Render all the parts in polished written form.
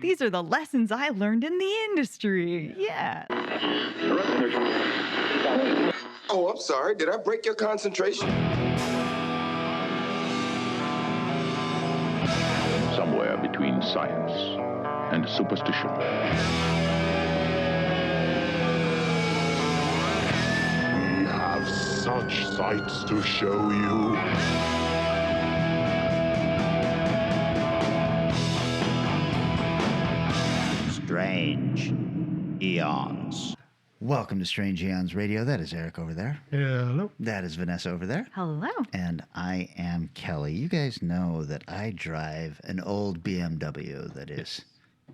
These are the lessons I learned in the industry. Yeah. Oh, I'm sorry. Did I break your concentration? Somewhere between science and superstition. We have such sights to show you. Strange Eons. Welcome to Strange Eons Radio. That is Eric over there. Hello. That is Vanessa over there. Hello. And I am Kelly. You guys know that I drive an old BMW that is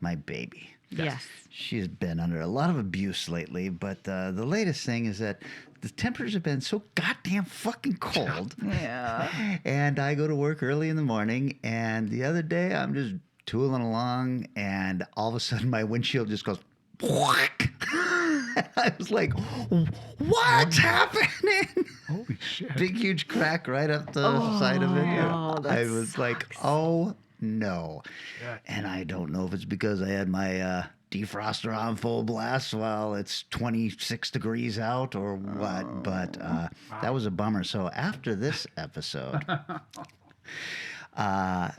my baby. Yes. She's been under a lot of abuse lately, but the latest thing is that the temperatures have been so goddamn fucking cold. Yeah. And I go to work early in the morning, and the other day I'm just tooling along, and all of a sudden my windshield just goes whack. I was like, what's happening? Holy shit. Big, huge crack right up the side of it. that I was like, oh, no. Yeah. And I don't know if it's because I had my defroster on full blast while it's 26 degrees out or what, but that was a bummer. So after this episode...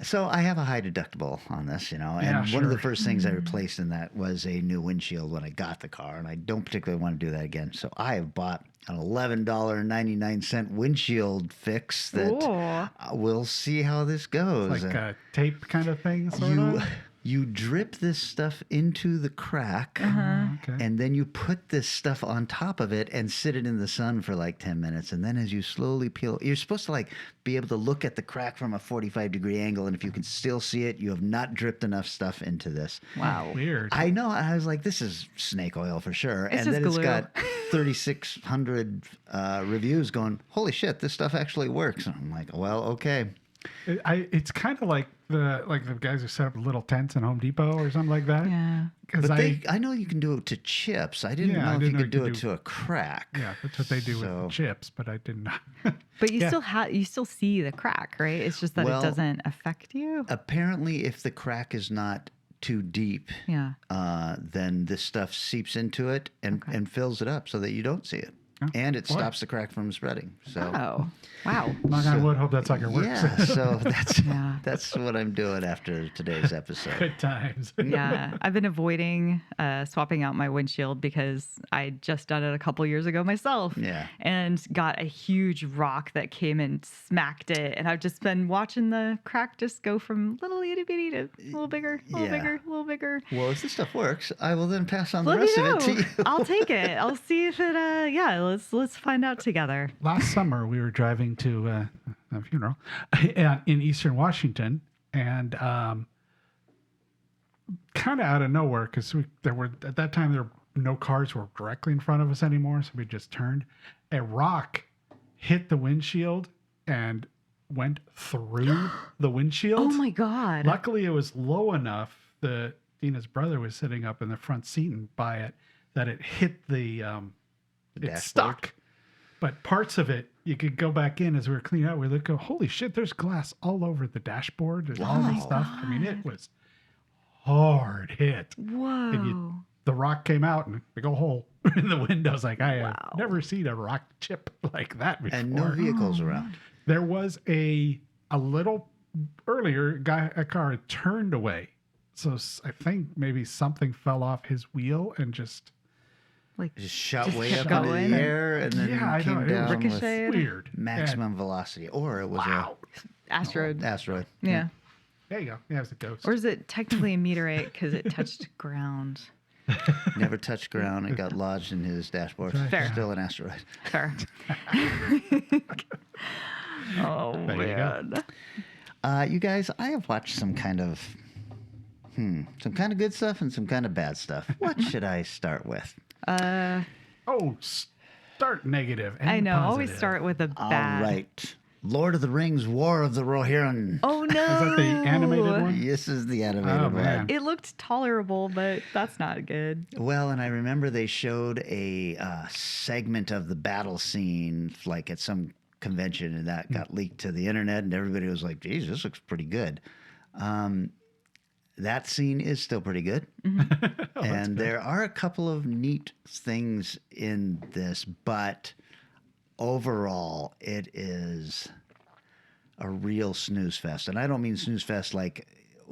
So I have a high deductible on this, you know, and one of the first things I replaced in that was a new windshield when I got the car, and I don't particularly want to do that again. So I have bought an $11.99 windshield fix that we'll see how this goes. Like a tape kind of thing, sort of? You drip this stuff into the crack, Okay. and then you put this stuff on top of it and sit it in the sun for like 10 minutes. And then as you slowly peel, you're supposed to like be able to look at the crack from a 45-degree angle. And if you can still see it, you have not dripped enough stuff into this. Wow. Weird. I know. I was like, this is snake oil for sure. It's and then just it's glue. got 3,600 reviews going, holy shit, this stuff actually works. And I'm like, well, okay. It's kind of like the guys who set up little tents in Home Depot or something like that. Yeah. Because But I know you can do it to chips. I didn't know if you could do it to a crack. Yeah, that's what they do So- with chips, but I did not. But you Yeah. you still see the crack, right? It's just that Well, it doesn't affect you. Apparently, if the crack is not too deep, Yeah. then this stuff seeps into it and fills it up so that you don't see it. And it stops the crack from spreading. So, Oh, wow. Knock on wood, hope that sucker works. yeah, so that's Yeah. that's what I'm doing after today's episode. Good times. Yeah, I've been avoiding swapping out my windshield because I just done it a couple years ago myself. Yeah. And got a huge rock that came and smacked it. And I've just been watching the crack just go from little itty bitty to a little bigger, a little Yeah. bigger, a little bigger. Well, if this stuff works, I will then pass on the Let me rest know. of it to you. I'll take it. I'll see if it. Let's find out together. Last summer, we were driving to a funeral in Eastern Washington, and kind of out of nowhere, because at that time there were no cars were directly in front of us anymore, so we just turned. A rock hit the windshield and went through the windshield. Oh my God. Luckily, it was low enough that Dina's brother was sitting up in the front seat and by it that it hit it dashboard? stuck. But parts of it, you could go back in as we were cleaning out. We look, go, holy shit, there's glass all over the dashboard and all this stuff. I mean, it was hard hit. Whoa. And the rock came out and a big old hole in the window. I was like, I have never seen a rock chip like that before. And no vehicles around. There was a little earlier a car had turned away. So I think maybe something fell off his wheel and just Like Just shot Just way kept up into going. the air and then I came know, it down was with ricocheted. weird. maximum velocity. Or it was asteroid. a asteroid. Yeah. There you go. Yeah, it was a ghost. Or is it technically a meteorite because it touched ground? Never touched ground. It got lodged in his dashboard. That's right. Fair. Still an asteroid. Fair. Oh, There you go. man. You guys, I have watched some kind of good stuff and some kind of bad stuff. What should I start with? Oh, start negative. And I know. Always positive. start with a bad. All right. Lord of the Rings, War of the Rohirrim. Oh, no. Is that the animated one? This is the animated Oh, one. man. It looked tolerable, but that's not good. Well, and I remember they showed a segment of the battle scene, like at some convention, and that got leaked to the internet, and everybody was like, geez, this looks pretty good. that scene is still pretty good. And there are a couple of neat things in this, but overall, it is a real snooze fest. And I don't mean snooze fest like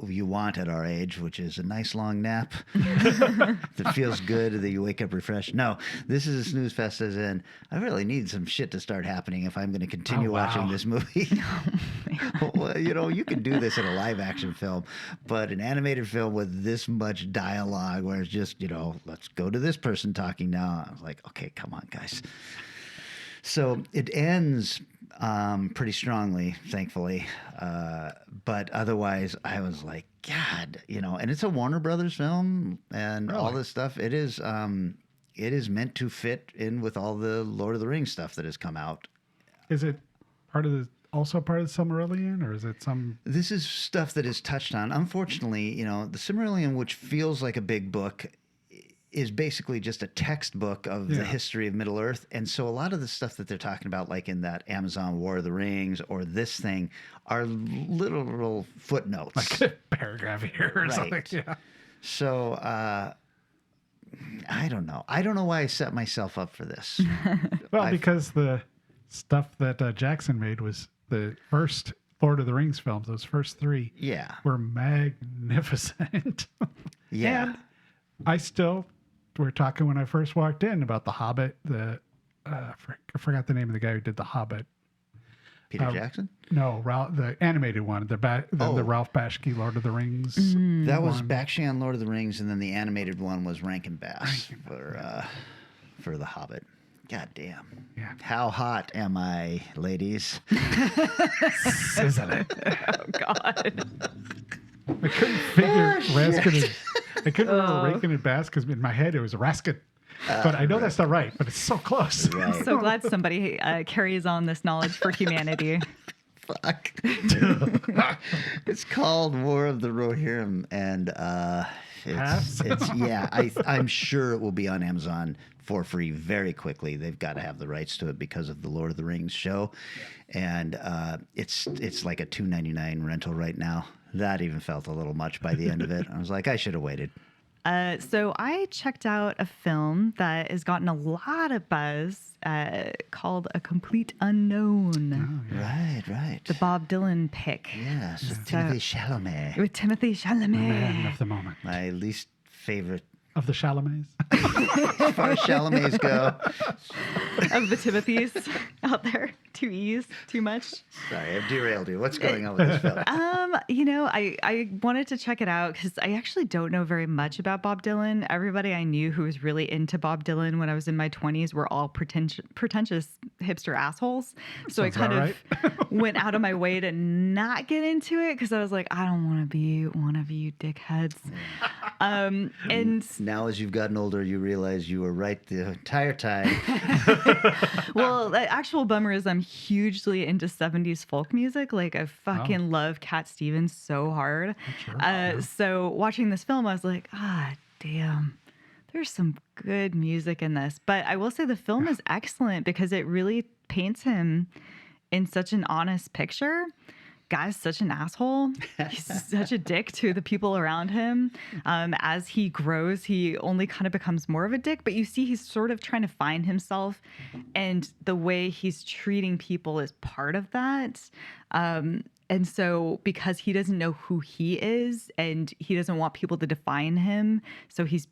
you want at our age, which is a nice long nap that feels good, that you wake up refreshed. No, this is a snooze fest as in, I really need some shit to start happening if I'm going to continue watching this movie. Well, you can do this in a live action film, but an animated film with this much dialogue where it's just, let's go to this person talking now. I was like, okay, come on, guys. So it ends pretty strongly, thankfully. But otherwise, I was like, God, and it's a Warner Brothers film and all this stuff. It is meant to fit in with all the Lord of the Rings stuff that has come out. Is it also part of the Silmarillion, or is it some? This is stuff that is touched on. Unfortunately, the Silmarillion, which feels like a big book, is basically just a textbook of the history of Middle Earth. And so a lot of the stuff that they're talking about, like in that Amazon War of the Rings or this thing, are literal footnotes. Like a paragraph here or something. Yeah. So I don't know. I don't know why I set myself up for this. Well, because the stuff that Jackson made was the first Lord of the Rings films, those first three were magnificent. Yeah. And I still... We were talking when I first walked in about The Hobbit. I forgot the name of the guy who did The Hobbit. Peter Jackson? No, the animated one. The Ralph Bakshi Lord of the Rings. That was Bakshi on Lord of the Rings, and then the animated one was Rankin Bass for The Hobbit. God damn. Yeah. How hot am I, ladies? Isn't it? Oh, God. I couldn't figure Raskin. I couldn't remember Rankin and Bass because in my head it was Raskin. But I know that's not right, but it's so close. Right. I'm so glad somebody carries on this knowledge for humanity. Fuck. It's called War of the Rohirrim, and I'm sure it will be on Amazon for free very quickly. They've got to have the rights to it because of the Lord of the Rings show, and it's like a $2.99 rental right now. That even felt a little much by the end of it. I was like, I should have waited. So I checked out a film that has gotten a lot of buzz called A Complete Unknown. Oh, yeah. Right. The Bob Dylan pick. Yes, with Timothée Chalamet. With Timothée Chalamet. Man of the moment. My least favorite. Of the Chalamets. As far as Chalamets go. Of the Timothys out there. 2 E's, too much. Sorry, I've derailed you. What's going on with this film? I wanted to check it out because I actually don't know very much about Bob Dylan. Everybody I knew who was really into Bob Dylan when I was in my 20s were all pretentious hipster assholes. So I kind of went out of my way to not get into it because I was like, I don't want to be one of you dickheads. And now as you've gotten older, you realize you were right the entire time. well, the actual bummer is I'm hugely into 70s folk music. Like I fucking love Cat Stevens so hard. So watching this film, I was like, damn, there's some good music in this. But I will say the film is excellent because it really paints him in such an honest picture. Guy's such an asshole. He's such a dick to the people around him. As he grows, he only kind of becomes more of a dick, but you see he's sort of trying to find himself, and the way he's treating people is part of that. And so because he doesn't know who he is and he doesn't want people to define him, so he's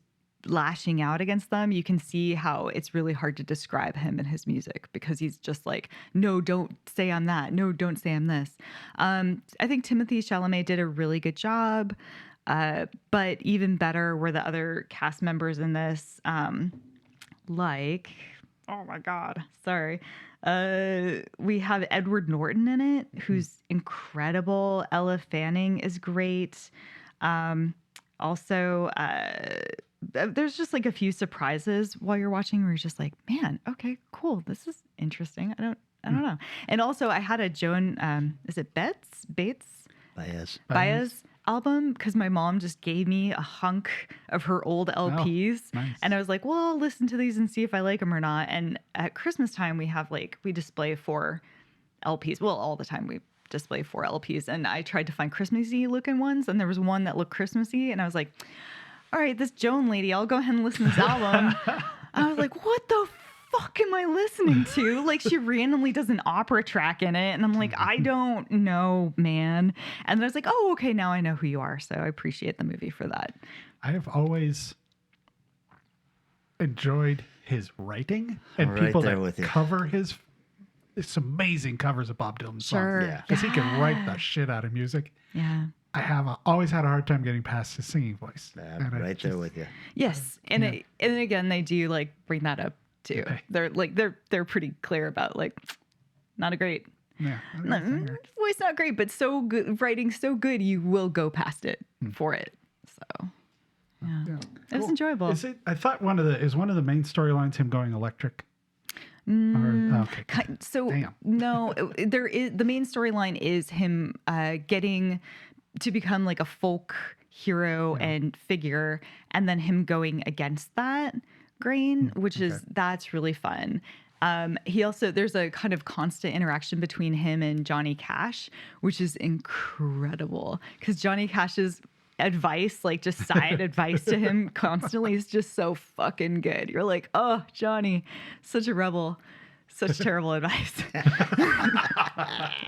lashing out against them, you can see how it's really hard to describe him in his music because he's just like, no, don't say I'm that. No, don't say I'm this. I think Timothée Chalamet did a really good job. But even better were the other cast members in this. Like, oh my God, sorry. We have Edward Norton in it, who's incredible. Ella Fanning is great. Also, there's just like a few surprises while you're watching where you're just like, man, okay, cool. This is interesting. I don't know. And also I had a Joan, is it Bates? Baez album because my mom just gave me a hunk of her old LPs. Oh, nice. And I was like, well, I'll listen to these and see if I like them or not. And at Christmas time, we display 4 LPs. Well, all the time we display for LPs, and I tried to find Christmassy looking ones, and there was one that looked Christmassy, and I was like, all right, this Joan lady, I'll go ahead and listen to this album. I was like, what the fuck am I listening to? Like, she randomly does an opera track in it, and I'm like, I don't know, man. And then I was like, oh, okay, now I know who you are, so I appreciate the movie for that. I have always enjoyed his writing and Right people there that with you. cover his amazing covers of Bob Dylan songs. Sure. Yeah. Because he can write the shit out of music. Yeah. I have always had a hard time getting past his singing voice. I'm And I right just- there with you. Yes, and and again, they do like bring that up too. Okay. They're pretty clear about like, not a great Yeah. I don't think I- voice, not great, but so good, writing so good, you will go past it for it. So yeah, Yeah. it was enjoyable. Is it? I thought one of the main storylines him going electric. Okay. So Damn. no, there is the main storyline is him getting to become like a folk hero and figure, and then him going against that grain, which that's really fun. He also, there's a kind of constant interaction between him and Johnny Cash, which is incredible because Johnny Cash's advice, like just side advice to him constantly is just so fucking good. You're like, oh, Johnny, such a rebel, such terrible advice.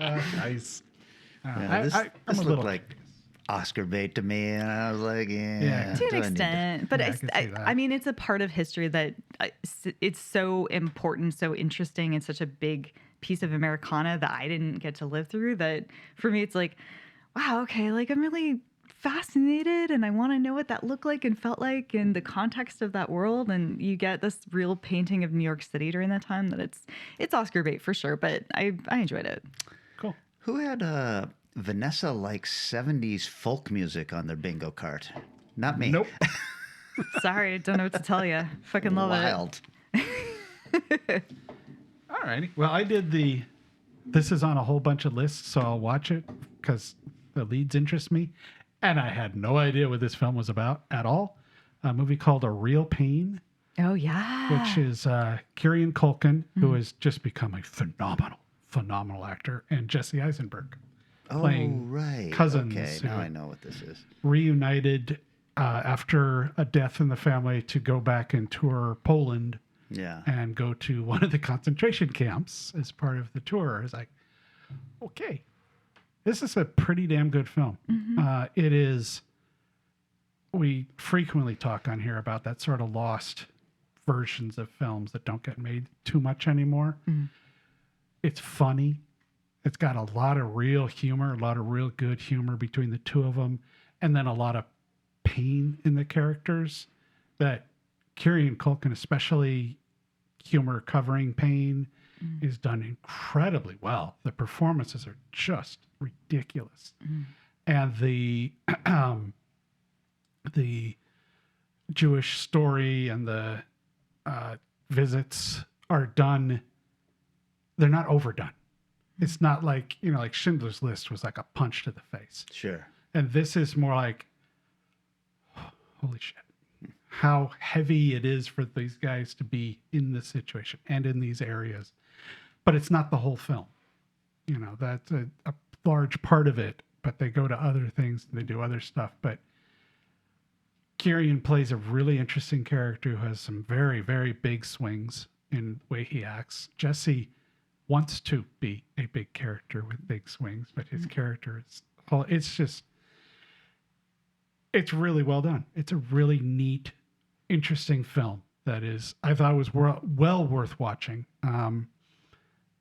Nice. Yeah, this I'm a looked little like Oscar bait to me, and I was like, Yeah. To do an I need extent, but Yeah, I can see that. I mean, it's a part of history that it's so important, so interesting, and such a big piece of Americana that I didn't get to live through. That for me, it's like, wow, okay, like I'm really fascinated, and I want to know what that looked like and felt like in the context of that world. And you get this real painting of New York City during that time. That it's Oscar bait for sure, but I enjoyed it. Cool. Who had Vanessa likes 70s folk music on their bingo card? Not me. Nope. Sorry, I don't know what to tell you. Fucking love Wild. All righty. Well, I did this is on a whole bunch of lists, so I'll watch it because the leads interest me. And I had no idea what this film was about at all. A movie called A Real Pain, it. Oh yeah, which is Kieran Culkin, who has just become a phenomenal actor, and Jesse Eisenberg Oh, playing right. cousins Okay, who now I know what this is. reunited after a death in the family to go back and tour Poland Yeah. and go to one of the concentration camps as part of the tour. It's like, okay, this is a pretty damn good film. It is, we frequently talk on here about that sort of lost versions of films that don't get made too much anymore. It's funny. It's got a lot of real humor, a lot of real good humor between the two of them, and then a lot of pain in the characters that Kieran Culkin, especially humor covering pain, is done incredibly well. The performances are just ridiculous. And the Jewish story and the visits are done, they're not overdone. It's not like, like Schindler's List was like a punch to the face. Sure. And this is more like, holy shit, how heavy it is for these guys to be in this situation and in these areas. But it's not the whole film. That's a large part of it, but they go to other things and they do other stuff. But Kieran plays a really interesting character who has some very, very big swings in the way he acts. Jesse wants to be a big character with big swings, but his character is, it's really well done. It's a really neat, interesting film that is, I thought was well worth watching.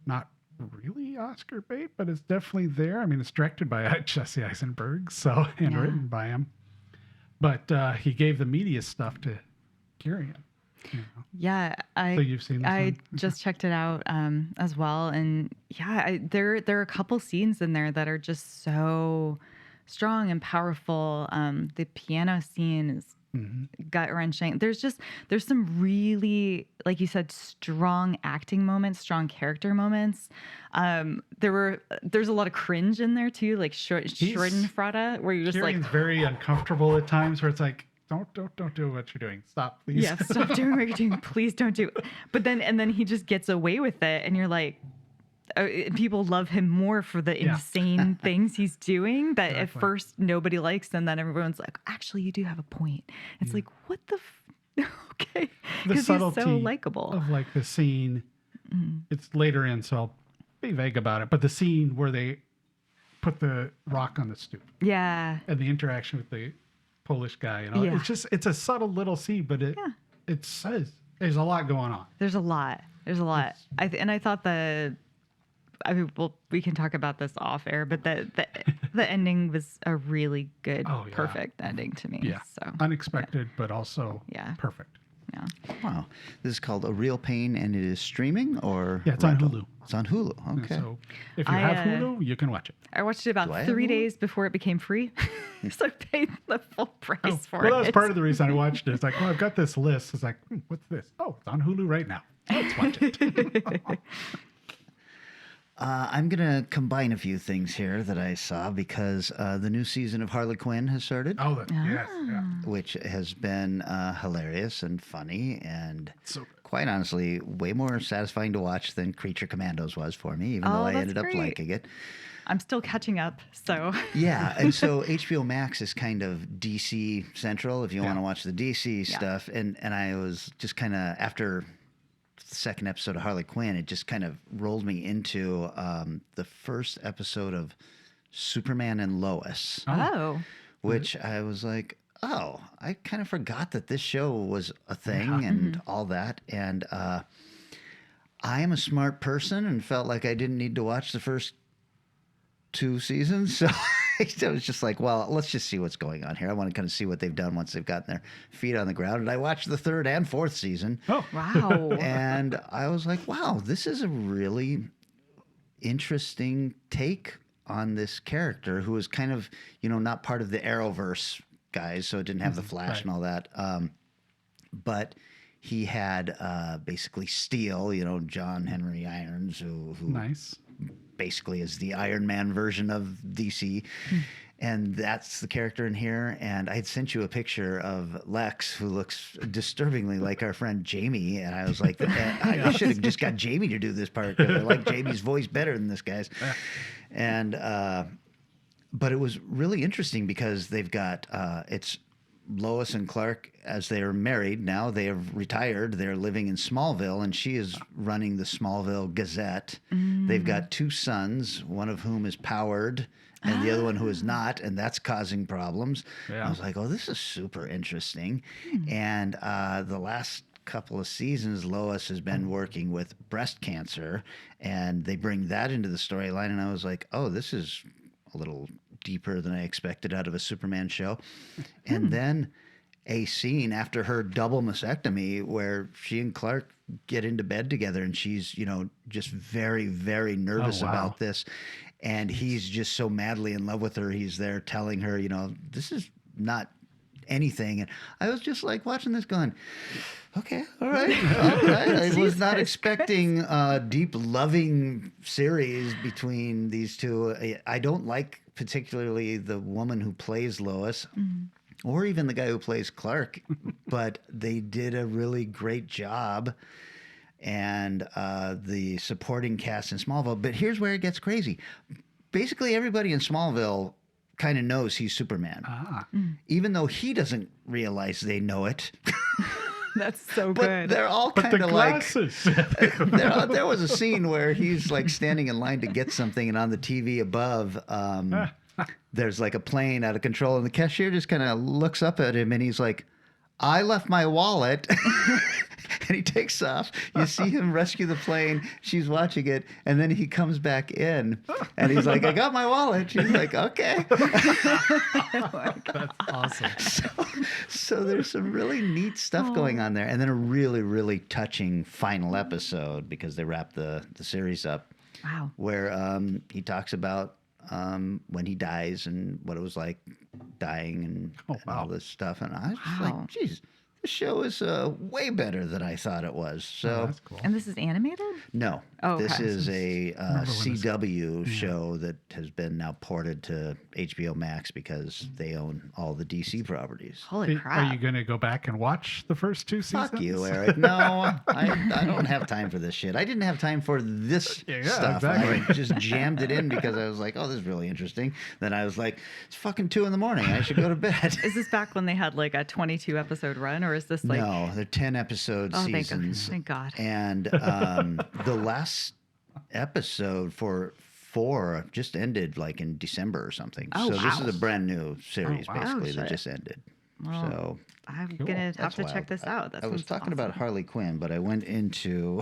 Not really Oscar bait, but it's definitely there. I mean, it's directed by Jesse Eisenberg, and written by him. But he gave the media stuff to Kieran. Yeah, So you've seen this I one? just checked it out as well, and yeah, there are a couple scenes in there that are just so strong and powerful. The piano scene is gut wrenching. There's some really, like you said, strong acting moments, strong character moments. There's a lot of cringe in there too, like Schadenfreude, where you're just Kieran's like, very uncomfortable at times, where it's like, don't do what you're doing. Stop, please. yeah, stop doing what you're doing. Please don't do. But then he just gets away with it, and you're like, people love him more for the insane things he's doing that at first nobody likes, and then everyone's like, actually, you do have a point. It's like, what the okay, because he's so likable. Of like the scene, it's later in, so I'll be vague about it, but the scene where they put the rock on the stoop, and the interaction with the Polish guy, it's a subtle little scene, but it says there's a lot going on. There's a lot. I thought we can talk about this off air, but the ending was a really good, perfect ending to me. Yeah. So unexpected, but also perfect. Yeah. Wow. This is called A Real Pain, and it is streaming, or it's on Hulu. It's on Hulu. Okay. So if you have Hulu, you can watch it. I watched it about 3 days before it became free, so I paid the full price for it. Well, that was part of the reason I watched it. It's like, I've got this list. It's like, what's this? Oh, it's on Hulu right now. Let's watch it. I'm going to combine a few things here that I saw because the new season of Harley Quinn has started. Yes. Yeah. Which has been hilarious and funny and quite honestly way more satisfying to watch than Creature Commandos was for me, even though I ended up liking it. I'm still catching up, so. Yeah, and so HBO Max is kind of DC Central if you want to watch the DC stuff. And I was just kind of, after the second episode of Harley Quinn, it just kind of rolled me into the first episode of Superman and Lois. Oh. Which I was like, oh, I kind of forgot that this show was a thing and all that. And I am a smart person and felt like I didn't need to watch the first 2 seasons. So I was just like, well, let's just see what's going on here. I want to kind of see what they've done once they've gotten their feet on the ground. And I watched the 3rd and 4th season. Oh, wow. And I was like, wow, this is a really interesting take on this character who was kind of, not part of the Arrowverse guys, so it didn't have the Flash and all that. But he had basically Steel, John Henry Irons, who nice. Basically is the Iron Man version of DC. And that's the character in here. And I had sent you a picture of Lex, who looks disturbingly like our friend Jamie. And I was like, I should have just got Jamie to do this part because I like Jamie's voice better than this guy's. And but it was really interesting because they've got it's Lois and Clark as they're married now. They have retired. They're living in Smallville, and she is running the Smallville Gazette. They've got 2 sons, one of whom is powered and the other one who is not, and that's causing problems. I was like, oh, this is super interesting. And the last couple of seasons, Lois has been working with breast cancer, and they bring that into the storyline, and I was like, oh, this is a little deeper than I expected out of a Superman show. And then a scene after her double mastectomy where she and Clark get into bed together, and she's, just very, very nervous about this. And he's just so madly in love with her. He's there telling her, this is not anything. And I was just like watching this going, okay, all right. I was not expecting a deep, loving series between these two. I don't like particularly the woman who plays Lois or even the guy who plays Clark, but they did a really great job. And the supporting cast in Smallville. But here's where it gets crazy. Basically, everybody in Smallville kind of knows he's Superman, even though he doesn't realize they know it. That's so good. They're all kind of like. There was a scene where he's like standing in line to get something, and on the TV above, there's like a plane out of control, and the cashier just kind of looks up at him, and he's like, "I left my wallet." And he takes off. You see him rescue the plane. She's watching it. And then he comes back in. And he's like, I got my wallet. She's like, okay. That's awesome. So there's some really neat stuff going on there. And then a really, really touching final episode because they wrap the series up. Wow. Where he talks about when he dies and what it was like dying and all this stuff. And I was just like, geez. The show is way better than I thought it was. So that's cool. And this is animated? No, Oh, This okay. is a Remember when this- CW show that has been now ported to HBO Max because they own all the DC properties. Holy Are crap. you going to go back and watch the first 2 seasons? Fuck you, Eric. No, I don't have time for this shit. I didn't have time for this Yeah, stuff. exactly. I just jammed it in because I was like, oh, this is really interesting. Then I was like, it's fucking 2 a.m. I should go to bed. Is this back when they had like a 22 episode run, or is this like? No, they're 10 episode Oh, thank God. seasons. Thank God. And the last episode for 4 just ended like in December or something. Oh, so this wow. is a brand new series wow. basically Oh, that shit. just ended. Well, So I'm Cool. gonna have that's to check wild. this out. That I was sounds talking about awesome. Harley Quinn, but I went into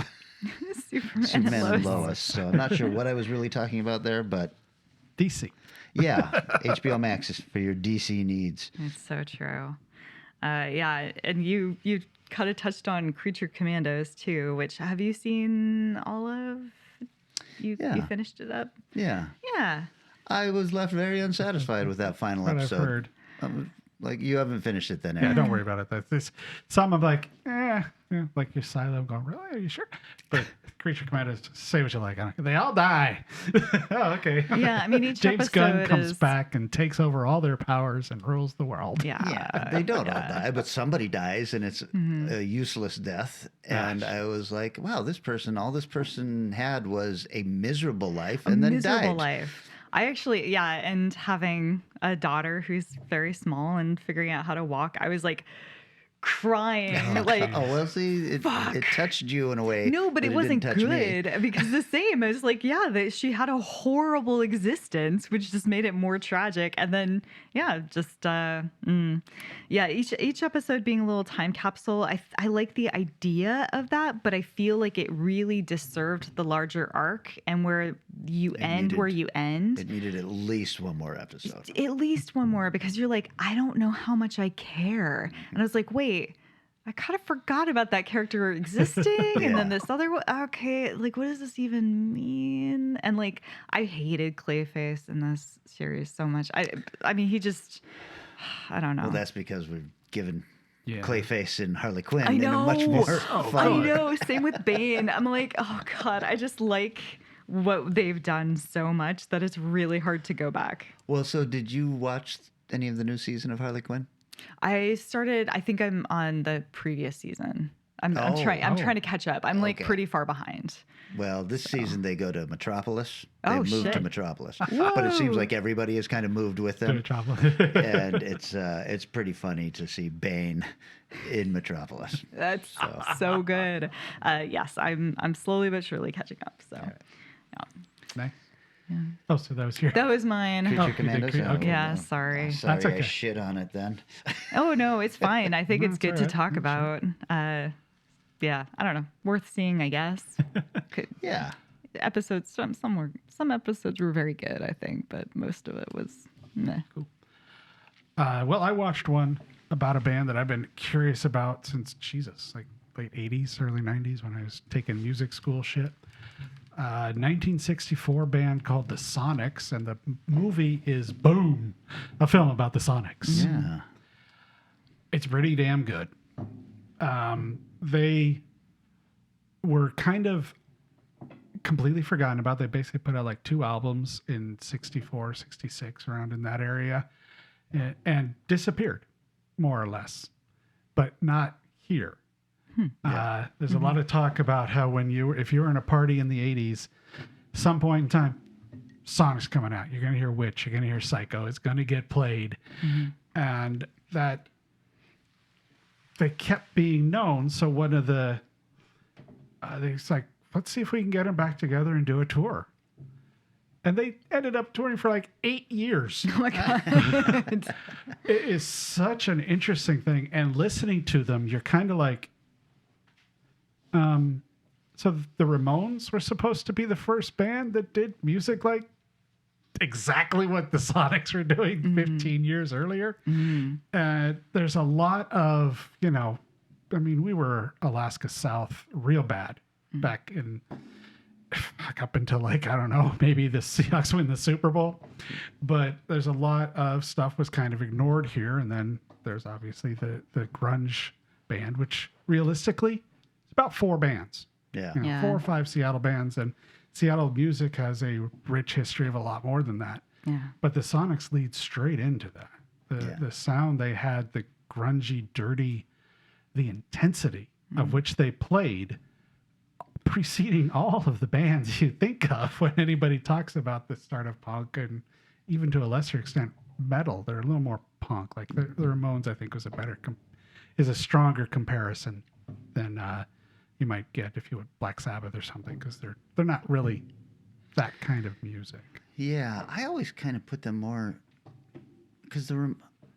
Superman, Superman and Lois. Lois. So I'm not sure what I was really talking about there, but DC. yeah, HBO Max is for your DC needs. It's so true. Yeah, and you kind of touched on Creature Commandos too, which have you seen all of? You Yeah. finished it up? Yeah. Yeah. I was left very unsatisfied with that final What I've episode. heard. Like, you haven't finished it then, Yeah, Eric. don't worry about it. That's this. Some I'm like, like your silo going, really? Are you sure? But Creature Commandos, say what you like. They all die. Oh, okay. Yeah, I mean, each James Gunn episode comes is- back and takes over all their powers and rules the world. Yeah. Yeah, they don't all die, but somebody dies, and it's Mm-hmm. a useless death. And I was like, wow, all this person had was a miserable life, and then Miserable died. life. I actually, and having a daughter who's very small and figuring out how to walk, I was like crying. Like, Oh, well, see, it touched you in a way. no, but it didn't wasn't touch me. good because the same. I was like, yeah, she had a horrible existence, which just made it more tragic. And then, yeah, just each episode being a little time capsule. I like the idea of that, but I feel like it really disserved the larger arc and where you end. It needed at least one more episode. At least one more, because you're like, I don't know how much I care. And I was like, wait, I kind of forgot about that character existing. And then this other one, okay, like, what does this even mean? And like, I hated Clayface in this series so much. I mean, he just, I don't know. Well, that's because we've given Yeah. Clayface and Harley Quinn I in a know. much more I fun. know. Same with Bane. I'm like, oh God, I just like what they've done so much that it's really hard to go back. Well, so did you watch any of the new season of Harley Quinn? I think I'm on the previous season. I'm trying to catch up. I'm like Okay. pretty far behind. Well, this season they go to Metropolis. Oh, They've moved to shit. Metropolis, but it seems Whoa. like everybody has kind of moved with Bit them, of trouble. and it's pretty funny to see Bane in Metropolis. That's so good. Yes, I'm slowly but surely catching up. So yeah. Nice. Oh, so that was your. That was mine. Creature you did Commandos. Cre- okay. Yeah, sorry. Sorry, That's I okay. shit on it then. Oh no, it's fine. I think No, it's it's good all to right. talk about. Yeah, I don't know. Worth seeing, I guess. Yeah. Episodes, some episodes were very good, I think, but most of it was meh. Well, I watched one about a band that I've been curious about since like late 80s, early 90s when I was taking music school shit. 1964 band called the Sonics, and the movie is Boom, a film about the Sonics. Yeah. It's pretty damn good. They were kind of completely forgotten about. They basically put out like 2 albums in 64, 66, around in that area, and disappeared, more or less, but not here. There's a lot of talk about how if you were in a party in the 80s, some point in time, songs coming out. You're going to hear Witch. You're going to hear Psycho. It's going to get played. And that they kept being known. So one of the, it's like, let's see if we can get them back together and do a tour. And they ended up touring for like 8 years. Oh my God. It is such an interesting thing. And listening to them, you're kind of like, so the Ramones were supposed to be the first band that did music like exactly what the Sonics were doing 15 years earlier. There's a lot of, I mean, we were Alaska South real bad back in, up until like, I don't know, maybe the Seahawks win the Super Bowl. But there's a lot of stuff was kind of ignored here. And then there's obviously the grunge band, which realistically, it's about 4 bands Yeah. You know, 4 or 5 Seattle bands, and Seattle music has a rich history of a lot more than that. Yeah. But the Sonics lead straight into that. The sound they had, the grungy, dirty, the intensity of which they played, preceding all of the bands you think of when anybody talks about the start of punk, and even to a lesser extent metal. They're a little more punk. Like the Ramones, I think, was is a stronger comparison than you might get if you would Black Sabbath or something, because they're not really that kind of music. Yeah, I always kind of put them more because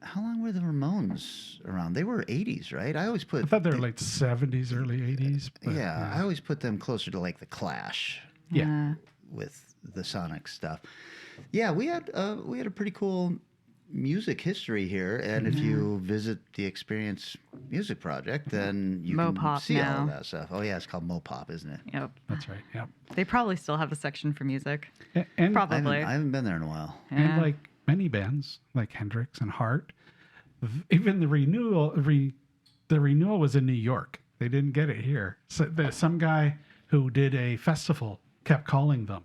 how long were the Ramones around? They were 80s, right? I thought they were late 70s, early 80s. But, yeah, I always put them closer to like the Clash. Yeah. With the Sonic stuff. Yeah, we had a pretty cool music history here, and if you visit the Experience Music Project, then you can Mopop see all now. of that stuff. Oh yeah, it's called Mopop, isn't it? Yep. That's right. Yep. They probably still have a section for music. And Probably. I haven't been there in a while. And like many bands, like Hendrix and Heart, even the renewal was in New York. They didn't get it here. So some guy who did a festival kept calling them,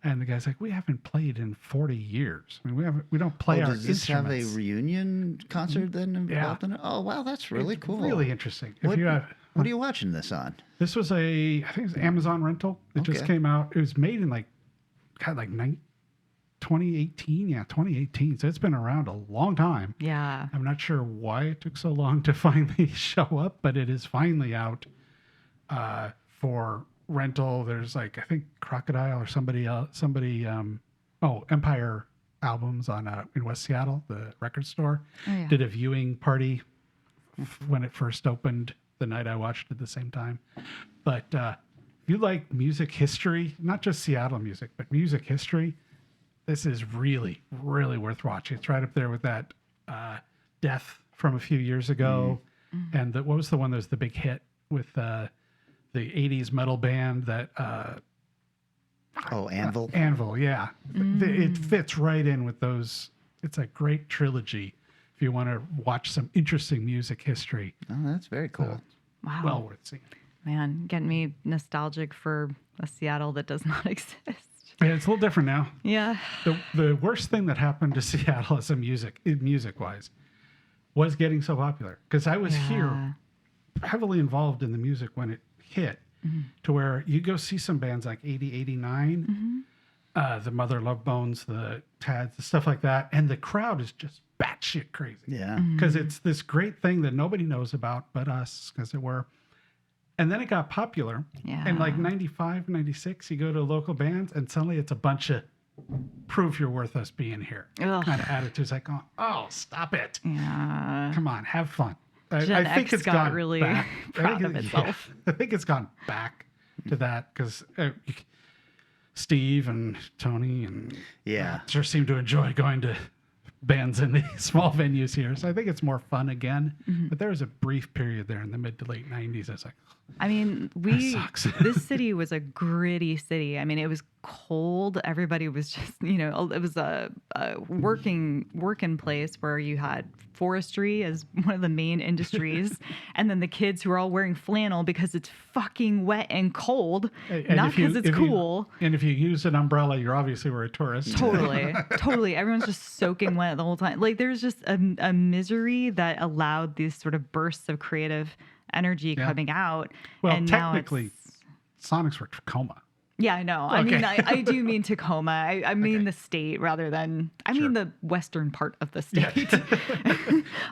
and the guy's like, "We haven't played in 40 years. I mean, we don't play our Does this instruments." have a reunion concert then involved in it? Oh wow, that's really cool. Really interesting. What are you watching this on? This was I think it was Amazon rental. It just came out. It was made in 2018. Yeah, 2018. So it's been around a long time. Yeah. I'm not sure why it took so long to finally show up, but it is finally out for rental. There's I think Crocodile or somebody Empire Albums on in West Seattle, the record store, did a viewing party when it first opened the night I watched it at the same time. But if you like music history, not just Seattle music, but music history, this is really, really worth watching. It's right up there with that Death from a few years ago. And what was the one that was the big hit with the 80s metal band that... Anvil? Anvil, yeah. It fits right in with those. It's a great trilogy if you want to watch some interesting music history. Oh, that's very cool. Wow. Well worth seeing. Man, getting me nostalgic for a Seattle that does not exist. Yeah, it's a little different now. Yeah. The worst thing that happened to Seattle as music-wise was getting so popular, because I was here heavily involved in the music when it hit, to where you go see some bands like 80, 89, the Mother Love Bones, the Tads, the stuff like that, and the crowd is just batshit crazy. Yeah. Because it's this great thing that nobody knows about but us, as it were. And then it got popular. Yeah. And 95, 96, you go to local bands, and suddenly it's a bunch of proof you're worth us being here Ugh. kind of attitudes, like, oh, stop it. Yeah. Come on, have fun. Gen I think X it's got gone really back. proud of itself. I think it's gone back to that, because Steve and Tony and sure seem to enjoy going to bands in the small venues here. So I think it's more fun again. But there was a brief period there in the mid to late 90s. I was like, I mean, this city was a gritty city. I mean, it was cold. Everybody was just, it was a working place where you had forestry as one of the main industries. And then the kids who are all wearing flannel because it's fucking wet and cold, not because it's cool. And if you use an umbrella, you're obviously a tourist. Totally. Everyone's just soaking wet the whole time. Like, there's just a misery that allowed these sort of bursts of creative energy coming out. Well, and technically, Sonics were Tacoma. Yeah, I know. I mean, I do mean Tacoma. I mean the state rather than, I mean the western part of the state. This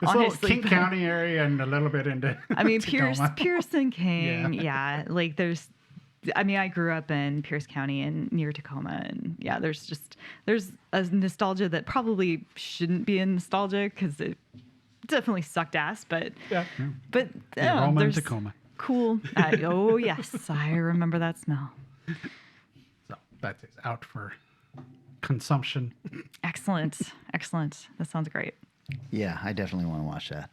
little King County area and a little bit into I mean, Tacoma. Pierce and King. Yeah. Like I grew up in Pierce County and near Tacoma. And yeah, there's a nostalgia that probably shouldn't be a nostalgia because it definitely sucked ass. But Roma and Tacoma. Cool. Oh, yes. I remember that smell. So that is out for consumption. Excellent. That sounds great. Yeah, I definitely want to watch that.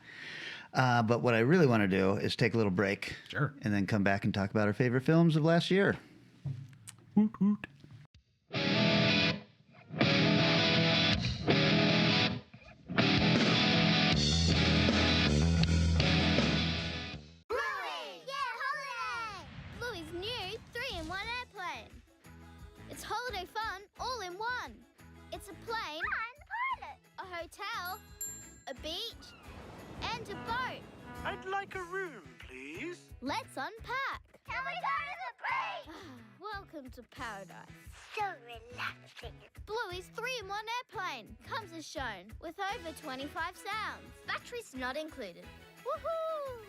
But what I really want to do is take a little break. Sure. And then come back and talk about our favorite films of last year. Woot woot. Louis, yeah, hooray! Louis' new I'd like a room, please. Let's unpack. Can we go to the beach? Welcome to paradise. So relaxing. Bluey's 3-in-1 airplane comes as shown with over 25 sounds. Batteries not included. Woohoo!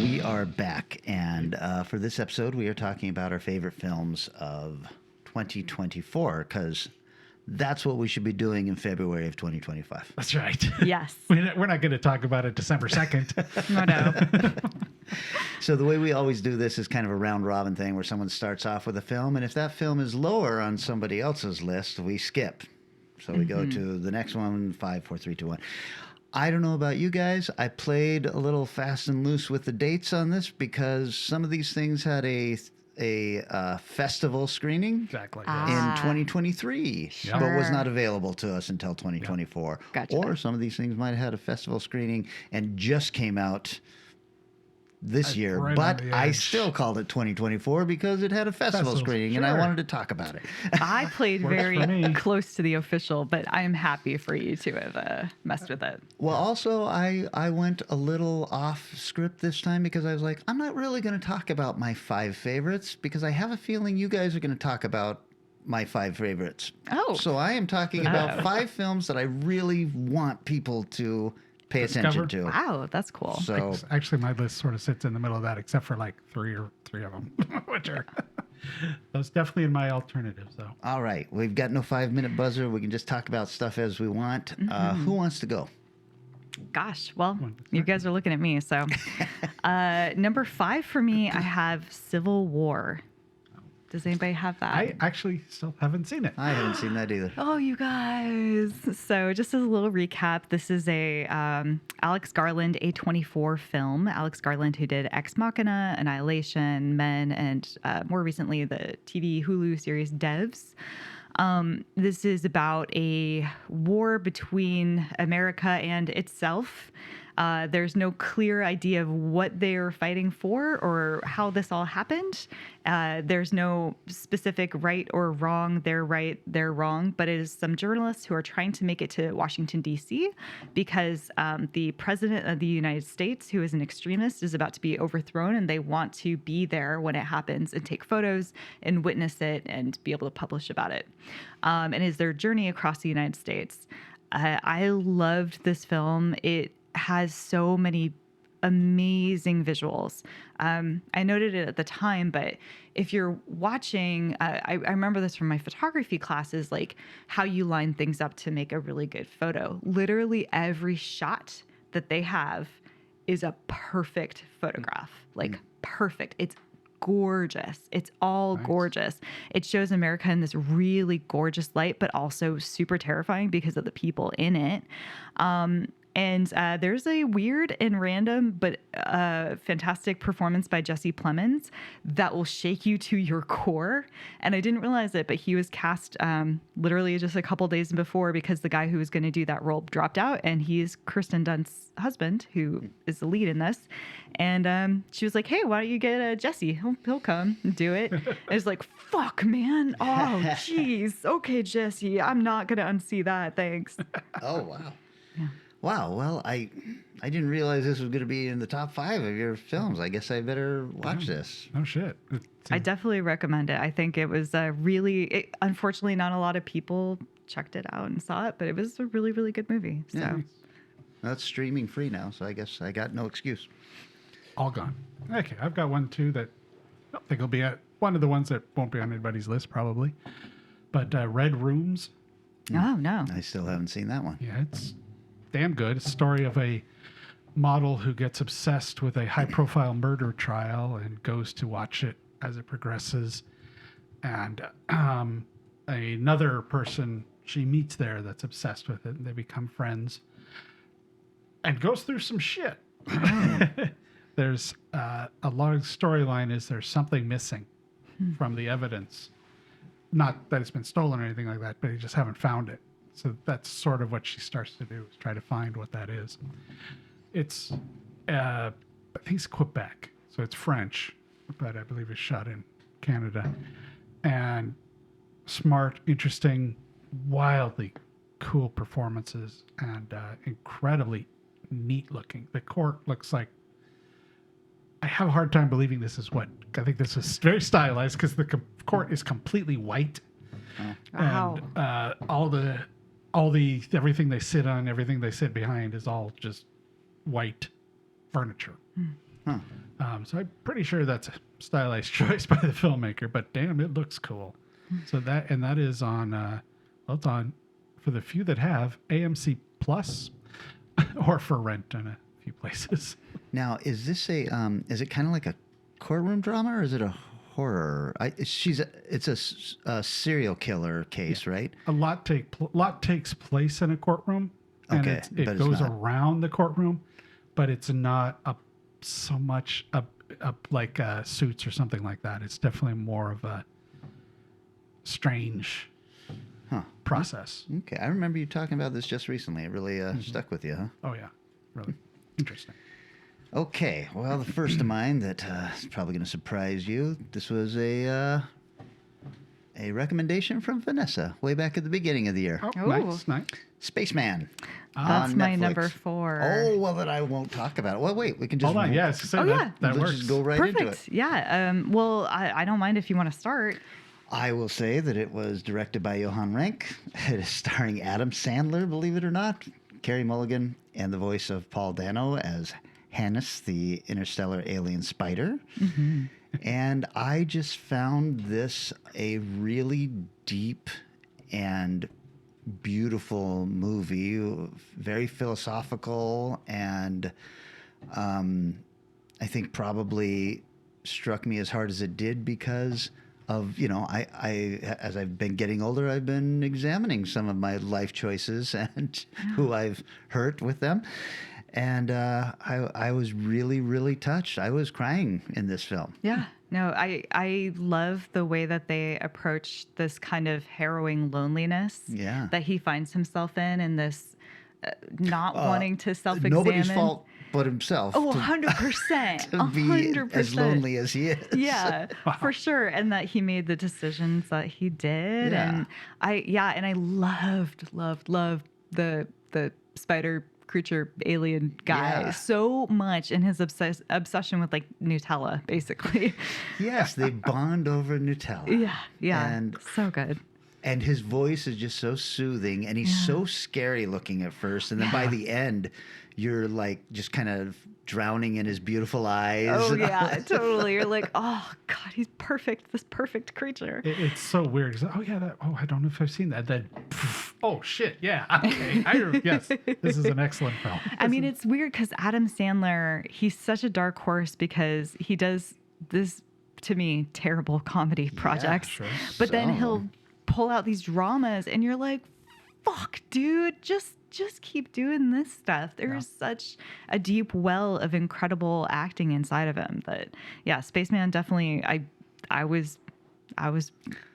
We are back, and for this episode, we are talking about our favorite films of 2024, because that's what we should be doing in February of 2025. That's right. Yes. We're not going to talk about it December 2nd. No. So the way we always do this is kind of a round robin thing where someone starts off with a film, and if that film is lower on somebody else's list, we skip. So we go to the next one, 5, 4, 3, 2, 1. I don't know about you guys. I played a little fast and loose with the dates on this because some of these things had a festival screening Exactly. in 2023, Sure. but was not available to us until 2024. Gotcha. Or some of these things might have had a festival screening and just came out this year, right but on the I edge. still called it 2024 because it had a festival Festival, screening and I sure. wanted to talk about it. I played Works for very me. close to the official, but I am happy for you to have messed with it. Well, also, I went a little off script this time because I was like, I'm not really going to talk about my 5 favorites because I have a feeling you guys are going to talk about my 5 favorites. Oh. So I am talking about 5 films that I really want people to pay attention to. Wow, that's cool. So Actually, my list sort of sits in the middle of that, except for like three of them, which are that's definitely in my alternatives, though. all right, we've got no 5-minute buzzer. We can just talk about stuff as we want. Who wants to go? Gosh, well, you guys are looking at me. So, number 5 for me, I have Civil War. Does anybody have that? I actually still haven't seen it. I haven't seen that either. Oh, you guys. So just as a little recap, this is a Alex Garland A24 film. Alex Garland, who did Ex Machina, Annihilation, Men, and more recently the TV Hulu series Devs. This is about a war between America and itself. There's no clear idea of what they're fighting for or how this all happened. There's no specific right or wrong, they're right, they're wrong, but it is some journalists who are trying to make it to Washington, D.C. because the president of the United States, who is an extremist, is about to be overthrown, and they want to be there when it happens and take photos and witness it and be able to publish about it. And is their journey across the United States. I loved this film. It has so many amazing visuals. I noted it at the time, but if you're watching, I remember this from my photography classes, like how you line things up to make a really good photo. Literally every shot that they have is a perfect photograph, like perfect. It's gorgeous. It's all gorgeous. It shows America in this really gorgeous light, but also super terrifying because of the people in it. And there's a weird and random but fantastic performance by Jesse Plemons that will shake you to your core. And I didn't realize it, but he was cast literally just a couple days before because the guy who was going to do that role dropped out. And he's Kirsten Dunst's husband, who is the lead in this. And she was like, hey, why don't you get Jesse? He'll come and do it. And it's like, fuck, man. Oh, jeez. Okay, Jesse, I'm not going to unsee that. Thanks. Oh, wow. Yeah. Wow. Well, I didn't realize this was going to be in the top 5 of your films. I guess I better watch this. No shit. I definitely recommend it. I think it was unfortunately, not a lot of people checked it out and saw it, but it was a really, really good movie. So Yeah. That's streaming free now, so I guess I got no excuse. All gone. Okay, I've got one too that I don't think will be at one of the ones that won't be on anybody's list probably. But Red Rooms. Oh, no. I still haven't seen that one. Yeah, it's damn good. It's a story of a model who gets obsessed with a high-profile murder trial and goes to watch it as it progresses. And another person she meets there that's obsessed with it, and they become friends. And goes through some shit. There's a large storyline is there's something missing from the evidence. Not that it's been stolen or anything like that, but they just haven't found it. So that's sort of what she starts to do, is try to find what that is. It's, I think it's Quebec, so it's French, but I believe it's shot in Canada. and smart, interesting, wildly cool performances, and incredibly neat looking. The court looks like, I have a hard time believing this is what, I think this is very stylized because the court is completely white. Wow. And all the everything they sit on, everything they sit behind is all just white furniture. So I'm pretty sure that's a stylized choice by the filmmaker, but damn, it looks cool. So that is on, it's on, for the few that have, AMC Plus, or for rent in a few places. Now, is this is it kind of like a courtroom drama, or is it a horror? It's a serial killer case, right? A lot takes place in a courtroom, and Okay, it but it's goes not. around the courtroom, but it's not so much like Suits or something like that. It's definitely more of a strange process. Okay, I remember you talking about this just recently. It really stuck with you, huh? Oh yeah, really interesting. Okay, well, the first of mine that is probably going to surprise you. This was a recommendation from Vanessa way back at the beginning of the year. Oh, nice. Spaceman. That's on my Netflix. number 4. Oh, well, then I won't talk about it. Well, wait, we can just... Hold on, yes. So that let's works. just go right into it. Perfect. Yeah. Well, I don't mind if you want to start. I will say that it was directed by Johan Renck. It is starring Adam Sandler, believe it or not, Carey Mulligan, and the voice of Paul Dano as Hannes, the interstellar alien spider. Mm-hmm. And I just found this a really deep and beautiful movie, very philosophical, and I think probably struck me as hard as it did because of, I as I've been getting older, I've been examining some of my life choices and who I've hurt with them. And I was really, really touched. I was crying in this film. Yeah. No, I love the way that they approach this kind of harrowing loneliness that he finds himself in, and this not wanting to self-examine. Nobody's fault but himself. Oh, 100%. To be 100%. as lonely as he is. Yeah, for sure. And that he made the decisions that he did. Yeah. And I loved the spider creature alien guy so much, and his obsession with like Nutella, basically. Yes, they bond over Nutella. Yeah. And so good. And his voice is just so soothing, and he's so scary looking at first, and then by the end, you're like just kind of drowning in his beautiful eyes. Oh yeah, totally. You're like, oh God, he's perfect. This perfect creature. It's so weird. I don't know if I've seen that. Then, oh shit, yeah, okay. Yes, this is an excellent film. I mean, it's weird because Adam Sandler, he's such a dark horse because he does this, to me, terrible comedy projects. Sure. But then he'll pull out these dramas, and you're like, fuck, dude, just keep doing this stuff. There's such a deep well of incredible acting inside of him that, Spaceman definitely, I was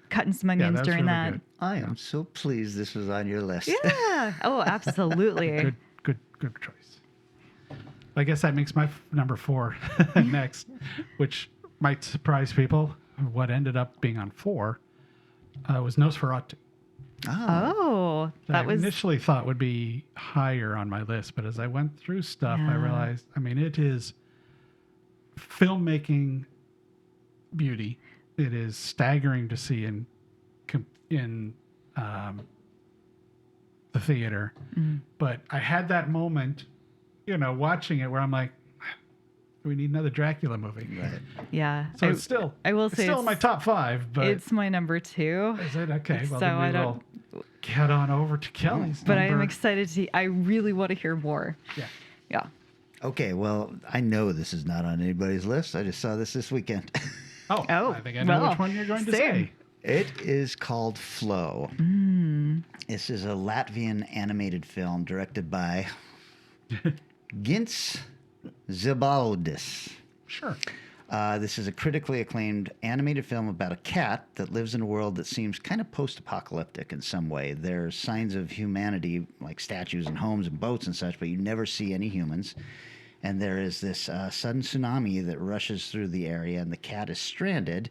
cutting some onions during really that. good. I am so pleased this was on your list. Yeah. Oh, absolutely. Good choice. I guess that makes my number 4 next, which might surprise people. What ended up being on 4 was Nosferatu. Oh, I initially thought would be higher on my list, but as I went through stuff, I realized, it is filmmaking beauty. It is staggering to see in the theater. But I had that moment, watching it where I'm like, we need another Dracula movie. Right. Yeah. So it's still, I will say still in my top 5, but it's my number 2. is it okay? Well, So then I we will get on over to Kelly's. But I am number- excited to see. I really want to hear more. Yeah. Yeah. Okay, well, I know this is not on anybody's list. I just saw this weekend. Oh, Oh, I think I know well, which one you're going to same. say. It is called Flow. This is a Latvian animated film directed by Gints Zibaldis. Sure. This is a critically acclaimed animated film about a cat that lives in a world that seems kind of post-apocalyptic in some way. There's signs of humanity, like statues and homes and boats and such, but you never see any humans. And there is this sudden tsunami that rushes through the area, and the cat is stranded.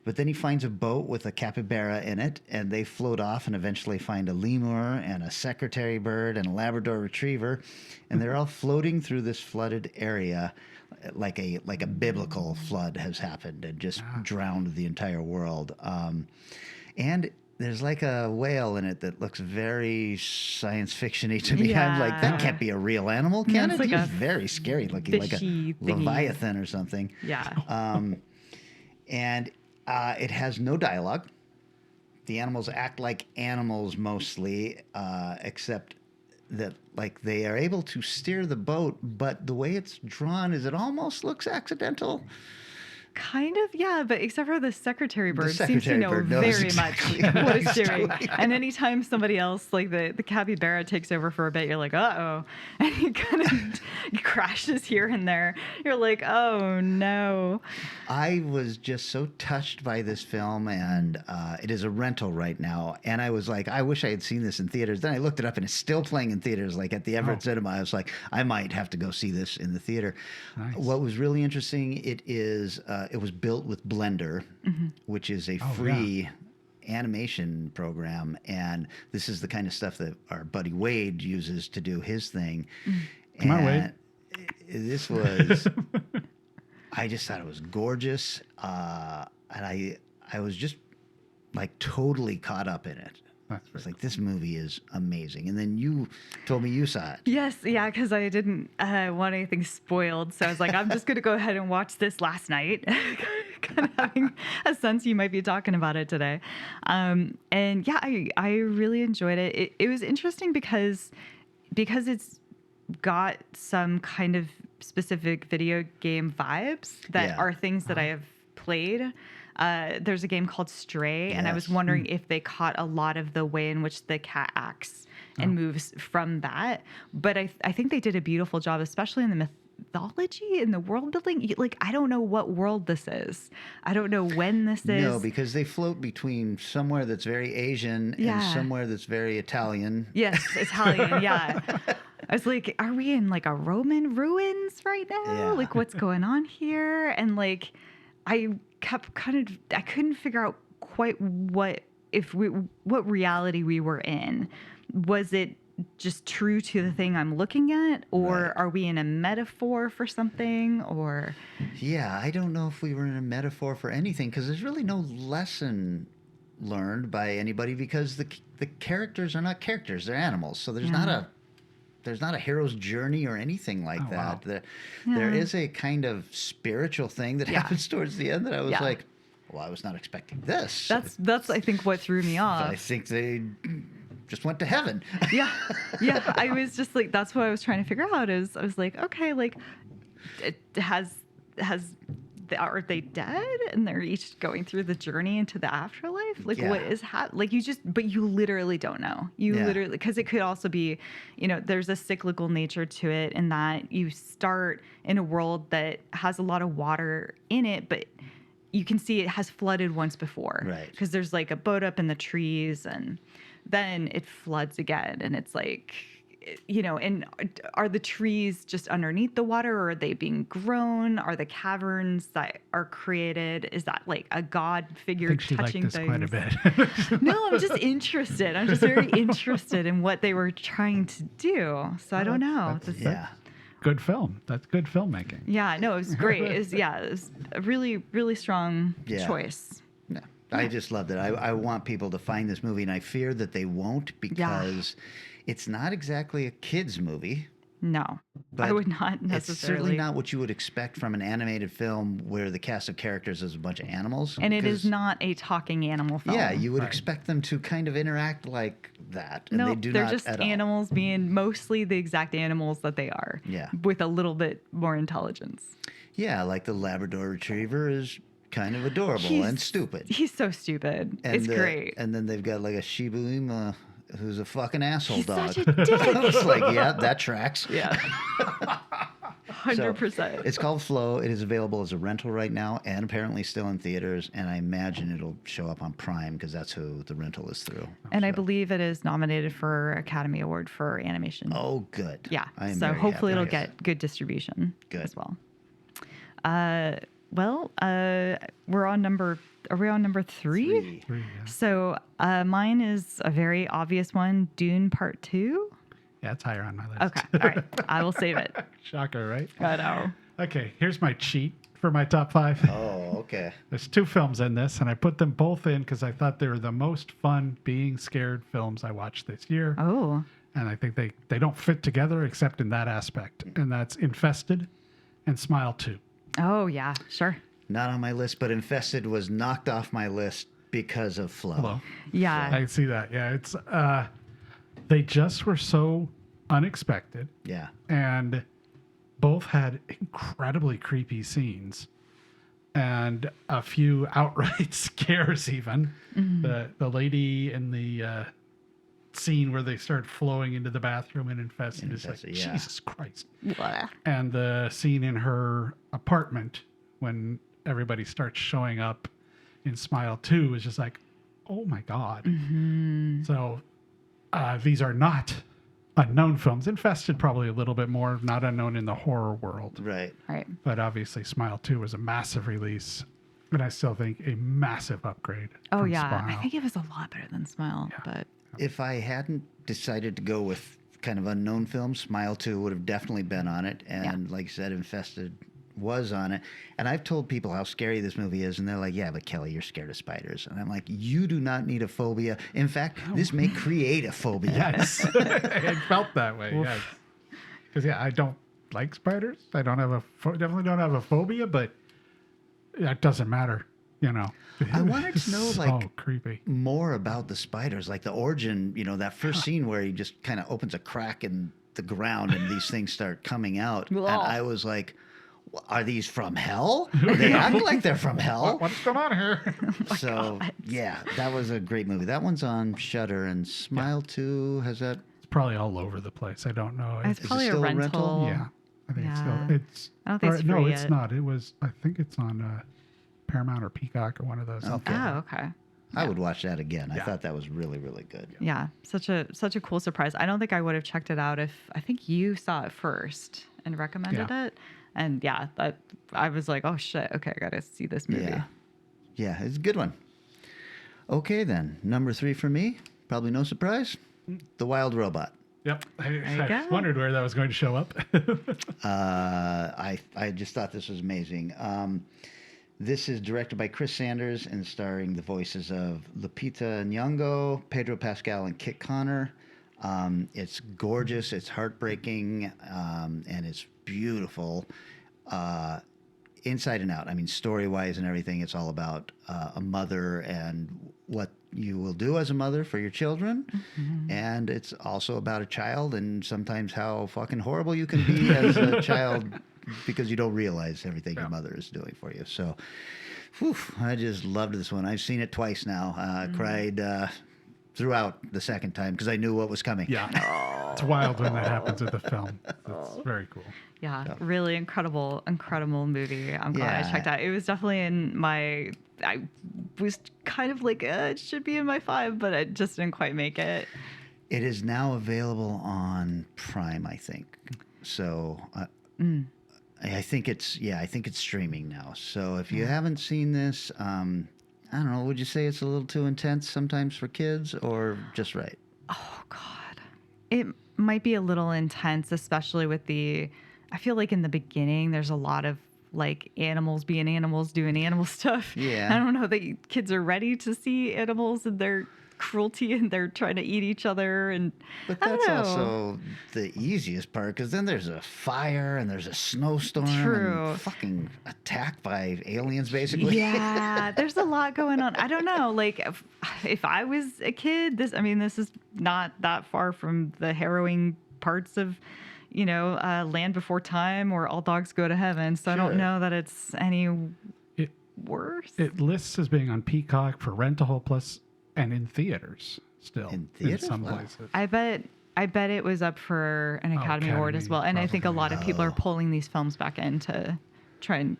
But then he finds a boat with a capybara in it, and they float off and eventually find a lemur and a secretary bird and a Labrador retriever, and they're all floating through this flooded area, like a biblical flood has happened and just drowned the entire world. And there's like a whale in it that looks very science fiction-y to me. I'm like, that can't be a real animal, can it? Like He's very scary looking, like a thingy. Leviathan or something. Yeah. And it has no dialogue. The animals act like animals mostly, except that like they are able to steer the boat, but the way it's drawn is it almost looks accidental. Kind of, yeah, but except for the secretary bird seems to secretary know bird knows very exactly much what what it's he's doing. doing. And anytime somebody else, like the capybara, takes over for a bit, you're like, uh-oh. And he kind of crashes here and there. You're like, oh, no. I was just so touched by this film, and it is a rental right now. And I was like, I wish I had seen this in theaters. Then I looked it up, and it's still playing in theaters, like at the Everett Cinema. I was like, I might have to go see this in the theater. Nice. What was really interesting, it was built with Blender, which is a free animation program, and this is the kind of stuff that our buddy Wade uses to do his thing. Come on, Wade. This was, I just thought it was gorgeous, and I was just like totally caught up in it. It's like, this movie is amazing. And then you told me you saw it. Yes, yeah, because I didn't want anything spoiled. So I was like, I'm just going to go ahead and watch this last night, kind of having a sense you might be talking about it today. And yeah, I really enjoyed it. It was interesting because it's got some kind of specific video game vibes that are things that I have played. There's a game called Stray, and I was wondering if they caught a lot of the way in which the cat acts and moves from that. But I think they did a beautiful job, especially in the mythology and the world building. Like, I don't know what world this is. I don't know when this is. No, because they float between somewhere that's very Asian and somewhere that's very Italian. Yes, Italian, yeah. I was like, are we in like a Roman ruins right now? Yeah. Like, what's going on here? And like, I couldn't figure out quite what reality we were in. Was it just true to the thing I'm looking at, or are we in a metaphor for something? Or yeah, I don't know if we were in a metaphor for anything, because there's really no lesson learned by anybody, because the characters are not characters; they're animals. So there's not a hero's journey or anything like that. Wow. There is a kind of spiritual thing that happens towards the end that I was like, well, I was not expecting this. That's I think what threw me off. I think they just went to heaven. Yeah. I was just like, that's what I was trying to figure out. I was like, okay, like, are they dead and they're each going through the journey into the afterlife? Like, what is like, but you literally don't know. Literally, because it could also be, there's a cyclical nature to it, in that you start in a world that has a lot of water in it, but you can see it has flooded once before. Right. Because there's like a boat up in the trees, and then it floods again, and it's like, and are the trees just underneath the water, or are they being grown? Are the caverns that are created, is that like a god figure touching liked this things? Quite a bit. No, I'm just interested. I'm just very interested in what they were trying to do. So I don't know. Good film. That's good filmmaking. Yeah, no, it was great. It was a really, really strong choice. Yeah. I just loved it. I want people to find this movie, and I fear that they won't, because it's not exactly a kid's movie. No, I would not necessarily. It's certainly not what you would expect from an animated film where the cast of characters is a bunch of animals. And it is not a talking animal film. Yeah, you would expect them to kind of interact like that. And no, they do they're not just at all. animals being mostly the exact animals that they are. Yeah. With a little bit more intelligence. Yeah, like the Labrador Retriever is kind of adorable and stupid. He's so stupid. It's great. And then they've got like a Shiba Inu who's a fucking asshole dog. Such a dick. I was like, yeah, that tracks. Yeah. 100%. It's called Flow. It is available as a rental right now and apparently still in theaters. And I imagine it'll show up on Prime because that's who the rental is through. And I believe it is nominated for Academy Award for animation. Oh, good. Yeah. I am So very hopefully happy. it'll get good distribution Good. as well. We're on number. Are we on number three? Three, yeah. So mine is a very obvious one. Dune Part 2. Yeah, it's higher on my list. Okay. All right. I will save it. Shocker, right? I know. Okay, here's my cheat for my top 5. Oh, okay. There's 2 films in this, and I put them both in because I thought they were the most fun being scared films I watched this year. Oh. And I think they don't fit together except in that aspect. And that's Infested and Smile 2. Oh, yeah. Sure. Not on my list, but Infested was knocked off my list because of Flow. Hello. Yeah. I see that. Yeah, it's they just were so unexpected, Yeah. and both had incredibly creepy scenes and a few outright scares even. The lady in the scene where they start flowing into the bathroom and Infested is like, Infested, yeah. Jesus Christ. Blah. And the scene in her apartment when everybody starts showing up in Smile 2 is just like, oh my God. So these are not unknown films. Infested probably a little bit more, not unknown in the horror world. Right. Right. But obviously Smile 2 was a massive release. And I still think a massive upgrade. Oh, from yeah. Smile. I think it was a lot better than Smile, but If I hadn't decided to go with kind of unknown films, Smile 2 would have definitely been on it. And like I said, Infested was on it. And I've told people how scary this movie is, and they're like, yeah, but Kelly, you're scared of spiders. And I'm like, you do not need a phobia. In fact, this may create a phobia. Yes. It felt that way, yes. Because, yeah, I don't like spiders. I don't have definitely don't have a phobia, but that doesn't matter, you know. I wanted to know, so like, creepy. more about the spiders, like the origin, that first scene where he just kind of opens a crack in the ground and these things start coming out. And I was like, are these from hell? They act like they're from hell. What's going on here? So, yeah, that was a great movie. That one's on Shudder, and Smile 2, has that? It's probably all over the place. I don't know. it's probably a still a rental. rental? Yeah. I think Yeah. it's I don't think it's no, free it's yet. not. It was, I think it's on Paramount or Peacock or one of those. Okay. Oh, okay. I would watch that again. I Yeah. thought that was really, really good. Yeah, such a cool surprise. I don't think I would have checked it out if I think you saw it first and recommended it. And yeah, that I was like, oh shit, okay, I gotta see this movie. Yeah, it's a good one. Okay, then. Number 3 for me, probably no surprise, The Wild Robot. Yep. you I go. wondered where that was going to show up. I just thought this was amazing. This is directed by Chris Sanders and starring the voices of Lupita Nyong'o, Pedro Pascal, and Kit Connor. It's gorgeous, it's heartbreaking, and it's beautiful. Inside and out. I mean, story-wise and everything, it's all about a mother and what you will do as a mother for your children. And it's also about a child and sometimes how fucking horrible you can be as a child because you don't realize everything your mother is doing for you. So, I just loved this one. I've seen it twice now. I cried throughout the second time because I knew what was coming. Yeah. It's wild when that happens with the film. It's very cool. Yeah, really incredible movie. I'm glad I checked out. It was definitely in my. I was kind of like, it should be in my 5, but it just didn't quite make it. It is now available on Prime, I think. So I think it's streaming now. So if you haven't seen this, I don't know, would you say it's a little too intense sometimes for kids or just right? Oh God, it might be a little intense, especially with I feel like in the beginning, there's a lot of like animals being animals doing animal stuff. Yeah. I don't know that kids are ready to see animals and their cruelty and they're trying to eat each other. But I don't that's know. also the easiest part because then there's a fire and there's a snowstorm. True. And fucking attacked by aliens, basically. Yeah, there's a lot going on. I don't know. Like if I was a kid, this is not that far from the harrowing parts of Land Before Time or All Dogs Go to Heaven. So I don't know that it's any worse. It lists as being on Peacock for rental plus and in theaters still. In theaters? some Wow. places. I bet I bet it was up for an Academy Award as well. And I think a lot of people are pulling these films back in to try and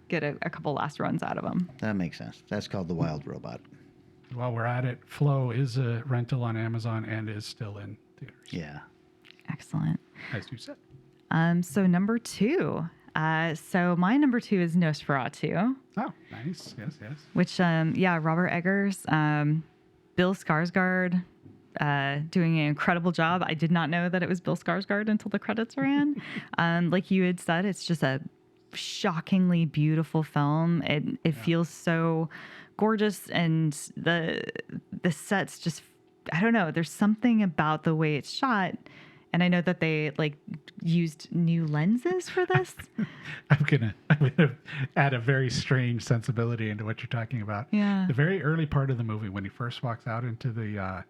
get a couple last runs out of them. That makes sense. That's called The Wild Robot. While we're at it, Flow is a rental on Amazon and is still in theaters. Yeah. Excellent. As you said. So number 2. So my number 2 is Nosferatu. Oh, nice. Yes, yes. Which, Robert Eggers, Bill Skarsgård, doing an incredible job. I did not know that it was Bill Skarsgård until the credits ran. Like you had said, it's just a shockingly beautiful film. It feels so gorgeous, and the sets just, I don't know, there's something about the way it's shot. And I know that they like used new lenses for this. I'm gonna add a very strange sensibility into what you're talking about. Yeah. The very early part of the movie, when he first walks out into the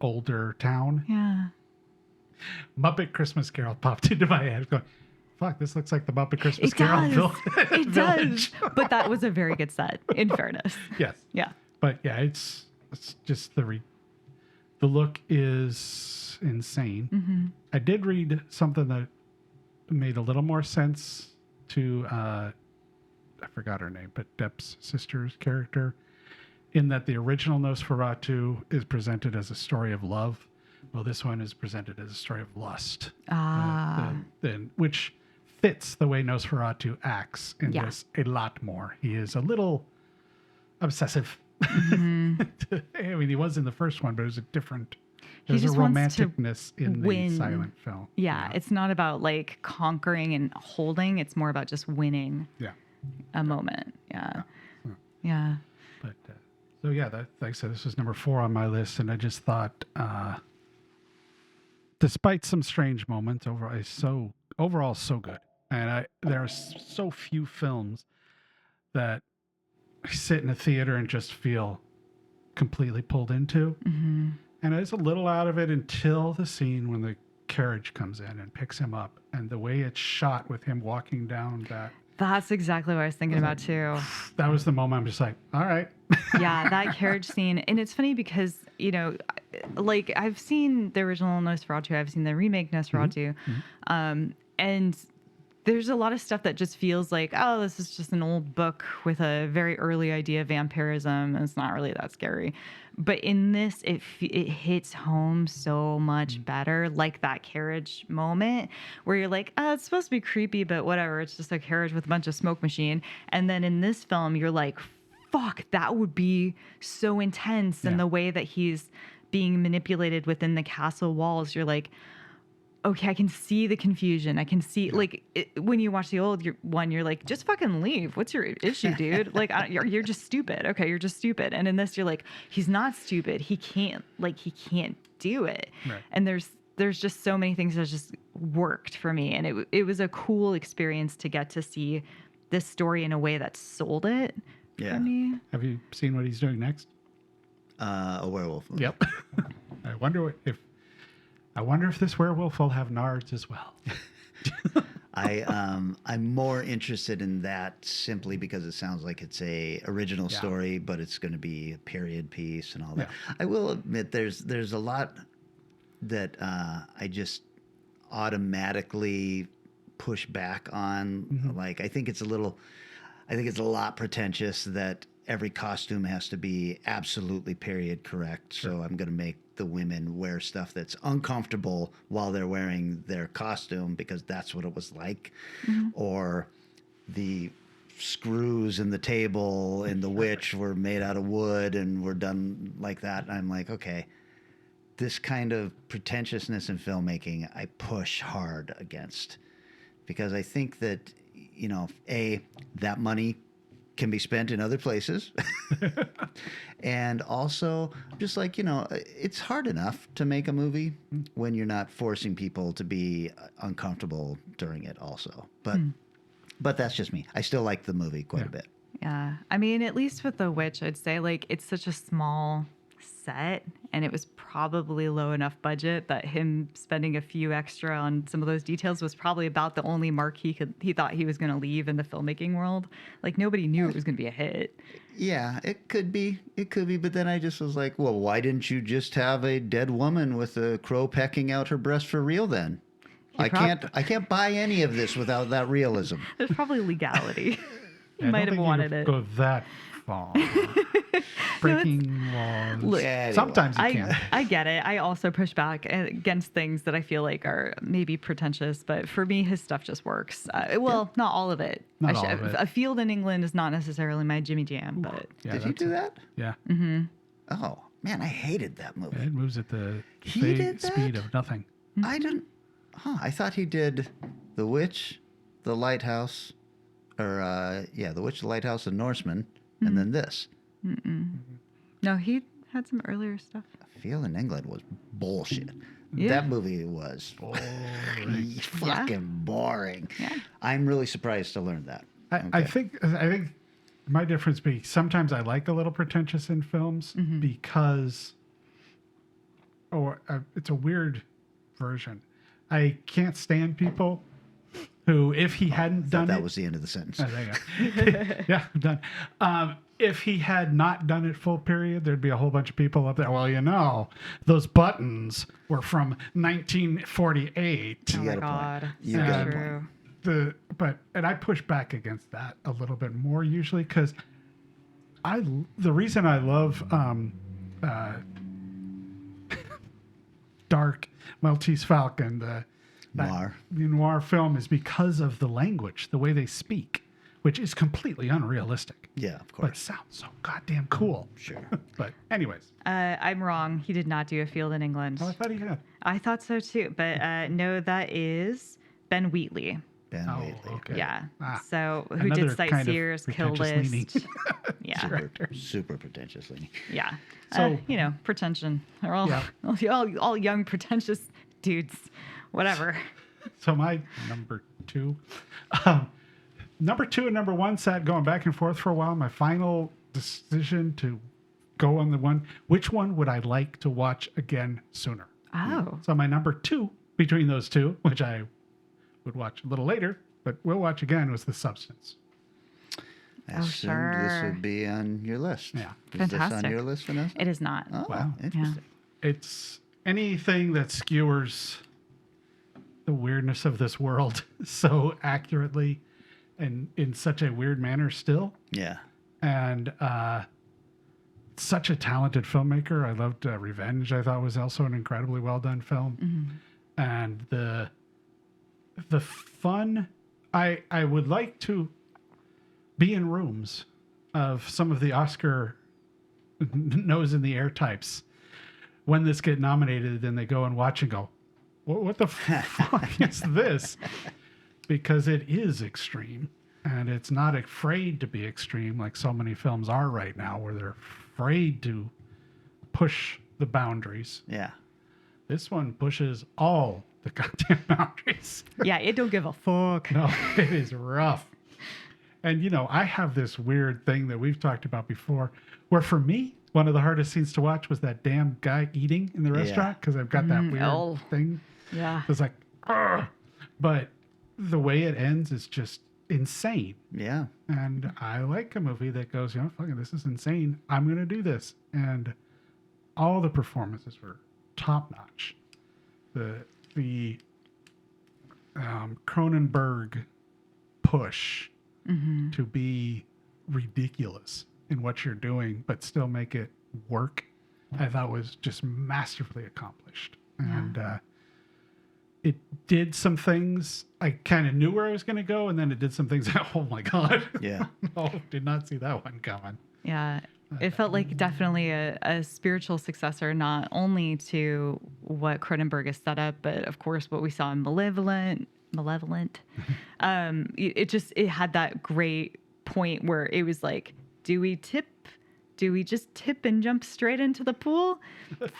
older town. Yeah. Muppet Christmas Carol popped into my head. Going, fuck, this looks like the Muppet Christmas Carol. It does. But that was a very good set, in fairness. Yes. Yeah. But yeah, it's just the look is insane. Mm-hmm. I did read something that made a little more sense to I forgot her name, but Depp's sister's character, in that the original Nosferatu is presented as a story of love. Well, this one is presented as a story of lust. Which fits the way Nosferatu acts in this a lot more. He is a little obsessive. Mm-hmm. I mean, he was in the first one, but it was a different. There's a romanticness in the silent film. Yeah, it's not about like conquering and holding. It's more about just winning. A moment. Yeah. But like I said, this was number 4 on my list, and I just thought, despite some strange moments, overall so good. And there are so few films that I sit in a theater and just feel completely pulled into. Mm-hmm. And I was a little out of it until the scene when the carriage comes in and picks him up, and the way it's shot with him walking down that. That's exactly what I was thinking about too. That was the moment I'm just like, all right. Yeah, that carriage scene. And it's funny because, like I've seen the original Nosferatu, I've seen the remake Nosferatu. Mm-hmm. And there's a lot of stuff that just feels like, oh, this is just an old book with a very early idea of vampirism, and it's not really that scary. But in this, it hits home so much better, like that carriage moment where you're like, oh, it's supposed to be creepy, but whatever. It's just a carriage with a bunch of smoke machine. And then in this film, you're like, fuck, that would be so intense. And the way that he's being manipulated within the castle walls, you're like, okay, I can see the confusion. I can see, when you watch the old one, you're like, just fucking leave. What's your issue, dude? Like, you're just stupid. Okay, you're just stupid. And in this, you're like, he's not stupid. He can't do it. Right. And there's just so many things that just worked for me. And it was a cool experience to get to see this story in a way that sold it for me. Have you seen what he's doing next? A werewolf. Yep. I wonder if this werewolf will have nards as well. I'm more interested in that simply because it sounds like it's a original story, but it's going to be a period piece and all that. I will admit there's a lot that I just automatically push back on. Mm-hmm. Like I think it's a lot pretentious that every costume has to be absolutely period correct. Sure. So I'm going to make the women wear stuff that's uncomfortable while they're wearing their costume because that's what it was like. Mm-hmm. Or the screws in the table in The Witch were made out of wood and were done like that. And I'm like, okay, this kind of pretentiousness in filmmaking, I push hard against because I think that, that money can be spent in other places. And also just like, it's hard enough to make a movie when you're not forcing people to be uncomfortable during it also. But that's just me. I still like the movie quite a bit. Yeah. I mean, at least with The Witch, I'd say like it's such a small set, and it was probably low enough budget that him spending a few extra on some of those details was probably about the only mark he thought he was going to leave in the filmmaking world. Like, nobody knew it was going to be a hit. Yeah, it could be. But then I just was like, well, why didn't you just have a dead woman with a crow pecking out her breast for real then? I can't buy any of this without that realism. There's probably legality. Yeah, Might have wanted it. Go that far. Breaking laws. Look, Anyway. Sometimes you can. I get it. I also push back against things that I feel like are maybe pretentious, but for me, his stuff just works. Not all of it. Not all of it. A Field in England is not necessarily my Jimmy Jam, but Yeah, Did you do that? Yeah. Oh, man, I hated that movie. It moves at the He did that? speed of nothing. I didn't. I thought he did The Witch, The Lighthouse, The Witch, The Lighthouse, and Norseman, and then this. no, he had some earlier stuff. Field in England was bullshit. Yeah. That movie was fucking boring. Yeah. I'm really surprised to learn that. I think my difference being sometimes I like a little pretentious in films because, it's a weird version. I can't stand people who, if he hadn't done that it, was the end of the sentence. Oh, there you go. Yeah, I'm done. If he had not done it full period, there'd be a whole bunch of people up there. Well, those buttons were from 1948. Oh my God. You So got a true. And I push back against that a little bit more usually because the reason I love Dark Maltese Falcon, the noir film, is because of the language, the way they speak, which is completely unrealistic. Yeah, of But it course. sounds so goddamn cool. Sure. But anyways, I'm wrong. He did not do A Field in England. I thought he had. I thought so too, but no, that is Ben Wheatley. Ben Oh, Wheatley. okay. Yeah. Ah, So who did another kind of Sightseers, Kill pretentious leaning. List? Yeah. Super pretentiously. Yeah. So- pretension. They're all, Yeah. all young, pretentious dudes. Whatever. So my number two. Number two and number one sat going back and forth for a while. My final decision to go on the one, which one would I like to watch again sooner? Oh. So my number two between those two, which I would watch a little later, but will watch again, was The Substance. I assumed this sure. would be on your list. Yeah. Is this on Fantastic. your list, Vanessa? It is not. Oh, Wow. interesting. It's anything that skewers the weirdness of this world so accurately and in such a weird manner still. Yeah. And such a talented filmmaker. I loved Revenge. I thought was also an incredibly well done film. And the fun. I would like to be in rooms of some of the Oscar nose in the air types when this get nominated, and they go and watch and go, what the fuck is this? Because it is extreme. And it's not afraid to be extreme like so many films are right now, where they're afraid to push the boundaries. Yeah. This one pushes all the goddamn boundaries. Yeah, it don't give a fuck. No, it is rough. And, I have this weird thing that we've talked about before, where for me, one of the hardest scenes to watch was that damn guy eating in the restaurant, because I've got that weird thing. Yeah. It's like, "Ugh." But the way it ends is just insane. Yeah. And I like a movie that goes, fucking, this is insane. I'm going to do this. And all the performances were top notch. The Cronenberg push to be ridiculous in what you're doing, but still make it work, I thought was just masterfully accomplished. And it did some things I kind of knew where I was going to go, and then it did some things. Oh my God. Yeah. No, did not see that one coming. Yeah. It felt like definitely a spiritual successor, not only to what Cronenberg has set up, but of course what we saw in Malevolent. It had that great point where it was like, do we just tip and jump straight into the pool?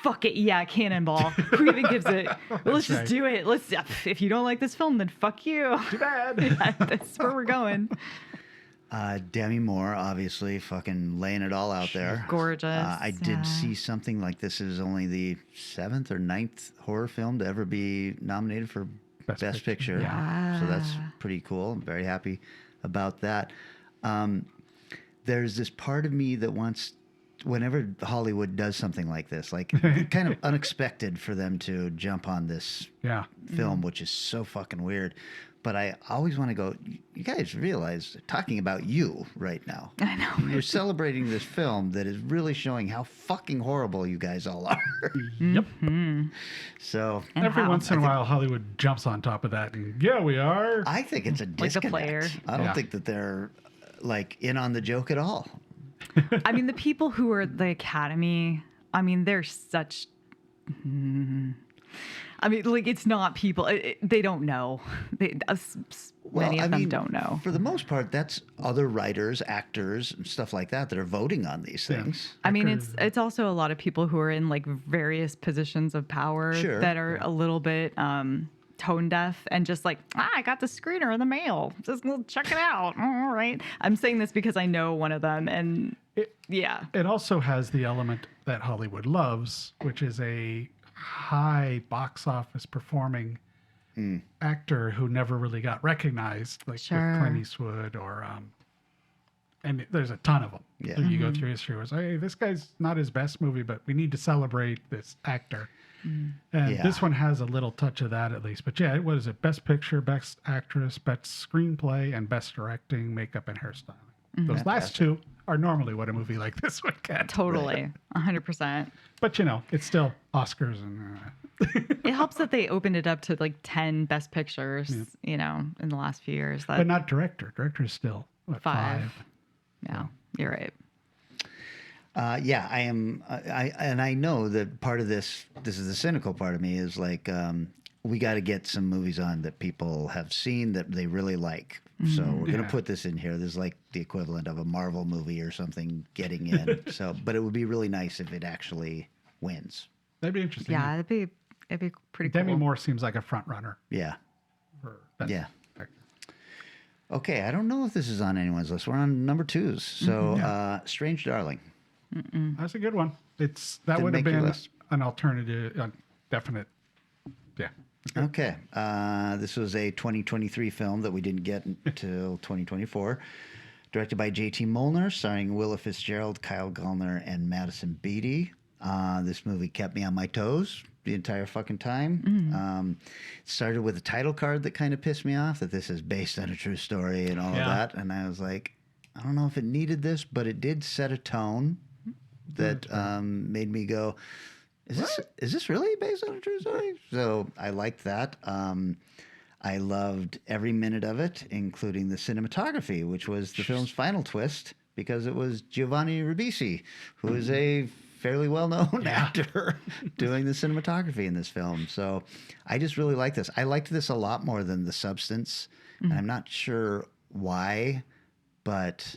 Fuck it. Yeah. Cannonball. Who even gives it? Let's just do it. If you don't like this film, then fuck you. Too bad. Yeah, that's where we're going. Demi Moore, obviously, fucking laying it all out there. Gorgeous. I did see something like this is only the 7th or 9th horror film to ever be nominated for Best Picture. Yeah. So that's pretty cool. I'm very happy about that. There's this part of me that wants, whenever Hollywood does something like this, like kind of unexpected for them to jump on this film, which is so fucking weird. But I always want to go, you guys realize, talking about you right now. I know. You're celebrating this film that is really showing how fucking horrible you guys all are. Yep. So every once in a while, Hollywood jumps on top of that, and we are. I think it's a disconnect. Like the player. I don't think that they're like in on the joke at all. I mean, the people who are the Academy, I mean, they're such. I mean, like, it's not people. They don't know. Many of them don't know. For the most part, that's other writers, actors, and stuff like that are voting on these things. I mean, it's also a lot of people who are in like various positions of power that are a little bit tone deaf and just like, I got the screener in the mail. Just check it out. All right. I'm saying this because I know one of them, and it also has the element that Hollywood loves, which is a high box office performing actor who never really got recognized, like with Clint Eastwood or and there's a ton of them. So you go through history, was hey, this guy's not his best movie, but we need to celebrate this actor. And this one has a little touch of that at least. But what is it? Best Picture, Best Actress, Best Screenplay, and Best Directing, Makeup, and Hairstyling. Those last two are normally what a movie like this would get. Totally, 100%. But it's still Oscars, and it helps that they opened it up to like 10 Best Pictures, in the last few years. But not director. Director is still what, 5. Yeah, you're right. I am. I know that part of this is the cynical part of me, is like we got to get some movies on that people have seen that they really like. So we're going to put this in here. This is like the equivalent of a Marvel movie or something getting in. But it would be really nice if it actually wins. That'd be interesting. Yeah, it'd be pretty cool. Demi Moore seems like a front runner. Yeah. Okay, I don't know if this is on anyone's list. We're on number 2s. So Strange Darling. That's a good one. That would have been an alternative, definite. Yeah. Okay. This was a 2023 film that we didn't get until 2024. Directed by J.T. Molnar, starring Willa Fitzgerald, Kyle Gallner, and Madison Beatty. This movie kept me on my toes the entire fucking time. It started with a title card that kind of pissed me off, that this is based on a true story and all of that. And I was like, I don't know if it needed this, but it did set a tone that made me go, is this really based on a true story? So I liked that. I loved every minute of it, including the cinematography, which was the film's final twist, because it was Giovanni Ribisi, who is a fairly well-known actor, doing the cinematography in this film. So I just really like this. I liked this a lot more than The Substance. And I'm not sure why, but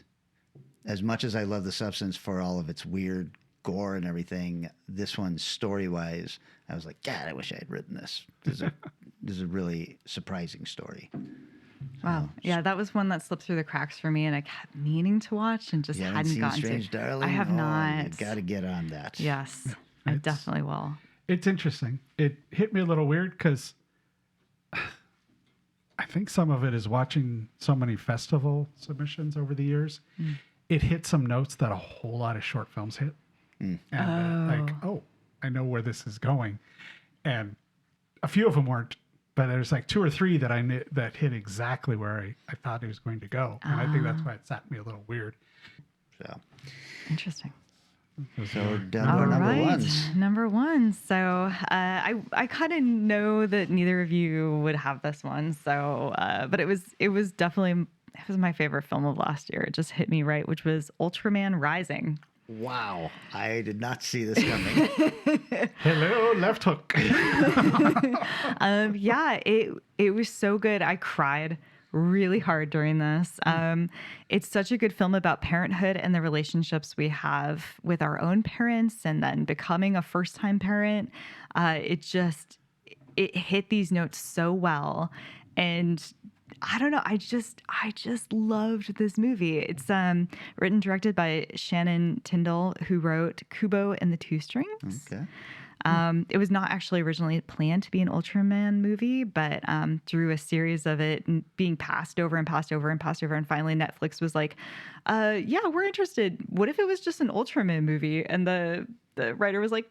as much as I love The Substance for all of its weird gore and everything, this one, story-wise, I was like, God, I wish I had written this. This is a really surprising story. Wow. Yeah, that was one that slipped through the cracks for me, and I kept meaning to watch and just hadn't gotten Strange to. Darling? I have not. You got to get on that. Yes, I definitely will. It's interesting. It hit me a little weird because I think some of it is watching so many festival submissions over the years. It hit some notes that a whole lot of short films hit. And I know where this is going. And a few of them weren't, but there's like 2 or 3 that I knew that hit exactly where I thought it was going to go. And I think that's why it sat me a little weird. So Interesting. So down to number ones. Number one. So I kind of know that neither of you would have this one. So, but it was definitely, it was my favorite film of last year. It just hit me right, which was Ultraman Rising. Wow. I did not see this coming. Hello, left hook. Yeah, it was so good. I cried really hard during this. It's such a good film about parenthood and the relationships we have with our own parents and then becoming a first-time parent. It hit these notes so well. And I don't know. I just loved this movie. It's written and directed by Shannon Tyndall, who wrote Kubo and the Two Strings. Okay. It was not actually originally planned to be an Ultraman movie, but through a series of it being passed over, and finally Netflix was like, yeah, we're interested. What if it was just an Ultraman movie? And the writer was like,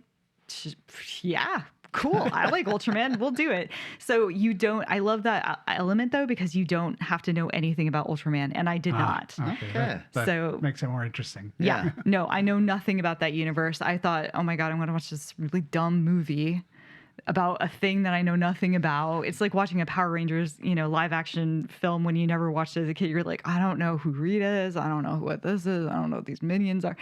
yeah, cool. I like Ultraman. We'll do it. So I love that element though, because you don't have to know anything about Ultraman. And I did not. Okay. That makes it more interesting. Yeah. No, I know nothing about that universe. I thought, oh my God, I'm going to watch this really dumb movie about a thing that I know nothing about. It's like watching a Power Rangers, live action film when you never watched it as a kid. You're like, I don't know who Rita is. I don't know what this is. I don't know what these minions are.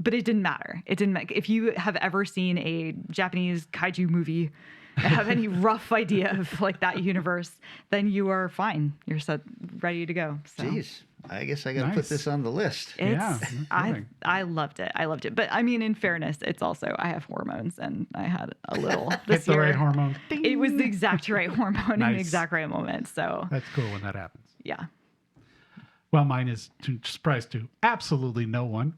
But it didn't matter. If you have ever seen a Japanese kaiju movie and have any rough idea of like that universe, then you are fine. You're ready to go. So. Jeez. I guess I got to put this on the list. I loved it. But I mean, in fairness, it's also, I have hormones and I had a little this the year. right hormone. It was the exact right hormone in the exact right moment. So that's cool when that happens. Yeah. Well, mine is to surprise to absolutely no one.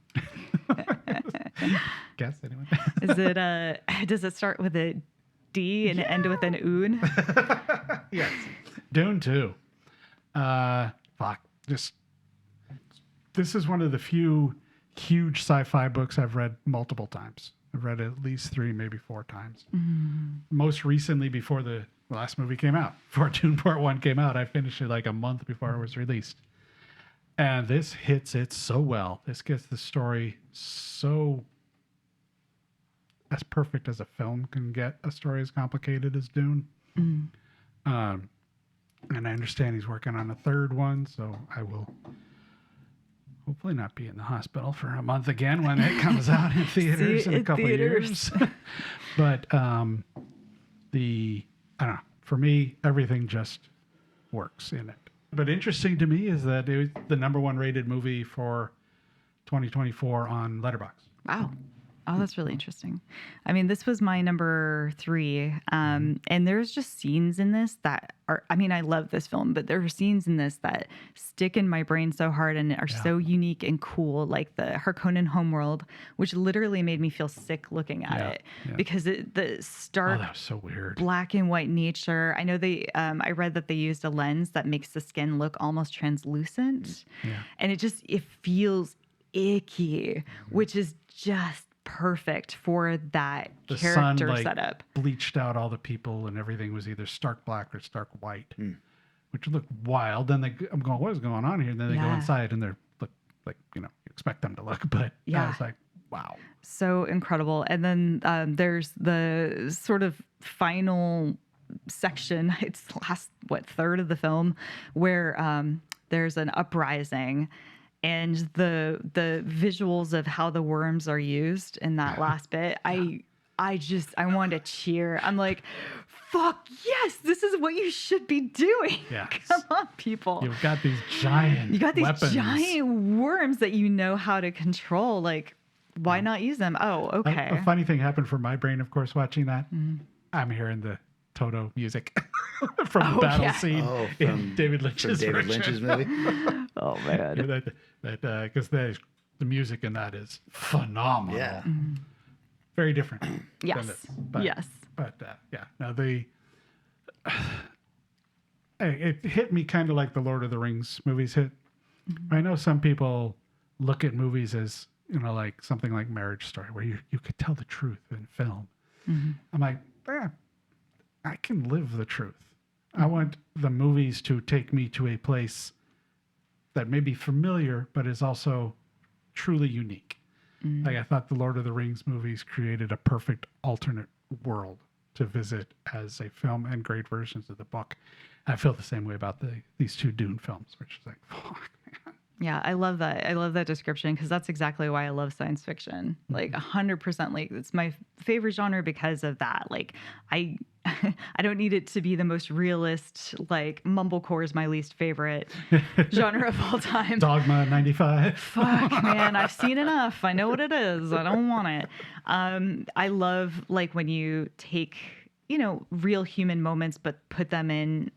Guess anyone? Is it? Does it start with a D and end with an oon? Yes. Dune 2. Fuck. This is one of the few huge sci-fi books I've read multiple times. I've read it at least 3, maybe 4 times. Mm-hmm. Most recently, before the last movie came out, before Dune Part 1 came out, I finished it like a month before it was released. And this hits it so well. This gets the story so as perfect as a film can get a story as complicated as Dune. Mm. And I understand he's working on a 3rd one, so I will hopefully not be in the hospital for a month again when it comes out in theaters in a couple of years. But I don't know. For me, everything just works in it. But interesting to me is that it was the #1 rated movie for 2024 on Letterboxd. Wow. Oh, that's really interesting. I mean, this was my number 3. And there's just scenes in this that are, I mean, I love this film, but there are scenes in this that stick in my brain so hard and are so unique and cool. Like the Harkonnen homeworld, which literally made me feel sick looking at it because the stark, that was so weird, black and white nature. I know I read that they used a lens that makes the skin look almost translucent. Yeah. And it feels icky, which is just perfect for that character setup. Bleached out all the people and everything was either stark black or stark white, which looked wild. Then I'm going, what is going on here? And then they go inside and they're look like, you expect them to look, but I was like, wow. So incredible. And then there's the sort of final section. It's the last, 1/3 of the film where there's an uprising. And the visuals of how the worms are used in that last bit, I wanted to cheer. I'm like, fuck yes, this is what you should be doing. Yes. Come on, people. You've got these giant giant worms that you know how to control. Like, why not use them? Oh, okay. A funny thing happened for my brain, of course, watching that. Mm-hmm. I'm hearing the Toto music from the battle scene in David Lynch's movie. Oh man, because the music in that is phenomenal. Yeah, very different. Yes, but Now it hit me kind of like the Lord of the Rings movies hit. Mm-hmm. I know some people look at movies as like something like Marriage Story, where you could tell the truth in film. Mm-hmm. I'm like, I can live the truth. I want the movies to take me to a place that may be familiar, but is also truly unique. Mm. Like I thought the Lord of the Rings movies created a perfect alternate world to visit as a film and great versions of the book. I feel the same way about these 2 Dune films, which is like, fuck, man. Yeah, I love that. I love that description because that's exactly why I love science fiction. Like 100%. Like it's my favorite genre because of that. Like I don't need it to be the most realist. Like mumblecore is my least favorite genre of all time. Dogma 95. Fuck, man, I've seen enough. I know what it is. I don't want it. I love like when you take real human moments but put them in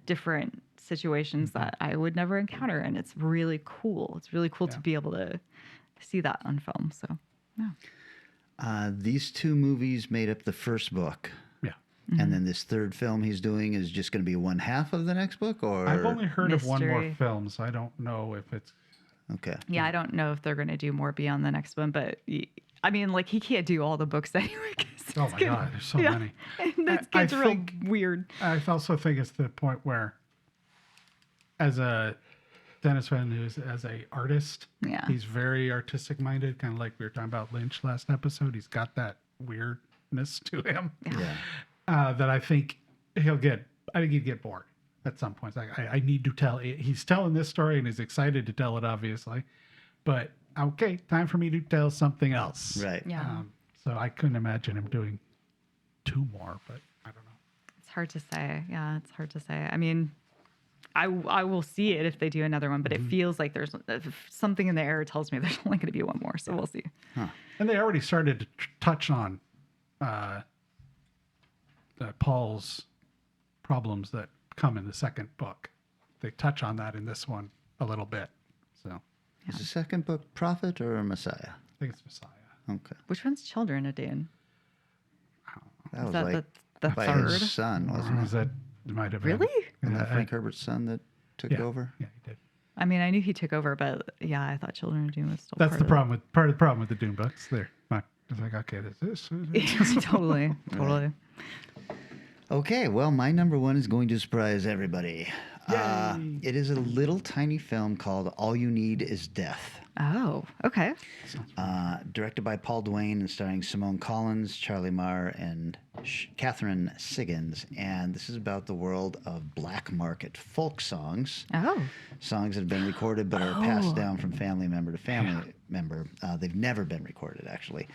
different situations that I would never encounter, and it's really cool. It's really cool to be able to see that on film. So, yeah. These two movies made up the first book. Yeah. And then this third film he's doing is just going to be one half of the next book, or I've only heard of one more Mystery. film, so I don't know if it's. okay. Yeah, I don't know if they're going to do more beyond the next one, but I mean, like, he can't do all the books anyway. 'Cause Oh it's my gonna- God, there's so yeah. many. And that I gets real think- weird. I also think it's the point where, as a Dennis Villeneuve, as a artist, Yeah. he's very artistic minded, kind of like we were talking about Lynch last episode. He's got that weirdness to him Yeah. that I think he'd get bored at some point. It's like, I need to tell. He's telling this story and he's excited to tell it, obviously, but okay, time for me to tell something else. Right. Yeah. So I couldn't imagine him doing two more, but I don't know. It's hard to say. Yeah, it's hard to say. I mean, I will see it if they do another one, but it feels like there's something in the air tells me there's only going to be one more. So we'll see. And they already started to touch on Paul's problems that come in the second book. They touch on that in this one a little bit. So Is the second book Prophet or Messiah? I think it's Messiah. Okay. Which one's Children of Dune? That Is was that like the by third? his son, wasn't Was it? that it might have been. Really? Wasn't that Yeah, Frank Herbert's son that took yeah, over? Yeah, he did. I mean, I knew he took over, but yeah, I thought Children of Dune was still That's part the of problem with part of the problem with the Dune books. It's like, okay, this. it. Totally. Okay, well, my number one is going to surprise everybody. It is a little tiny film called All You Need Is Death. Oh, okay. Directed by Paul Duane and starring Simone Collins, Charlie Marr, and Catherine Siggins. And this is about the world of black market folk songs. Oh, Songs that have been recorded but are passed down from family member to family member. They've never been recorded, actually.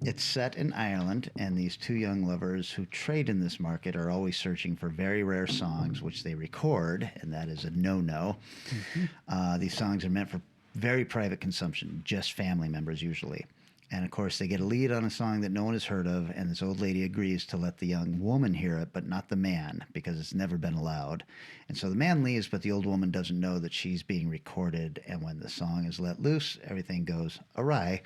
It's set in Ireland, and these two young lovers who trade in this market are always searching for very rare songs, which they record, and that is a no-no. These songs are meant for very private consumption, just family members usually. And of course, they get a lead on a song that no one has heard of, and this old lady agrees to let the young woman hear it, but not the man, because it's never been allowed. And so the man leaves, but the old woman doesn't know that she's being recorded, and when the song is let loose, everything goes awry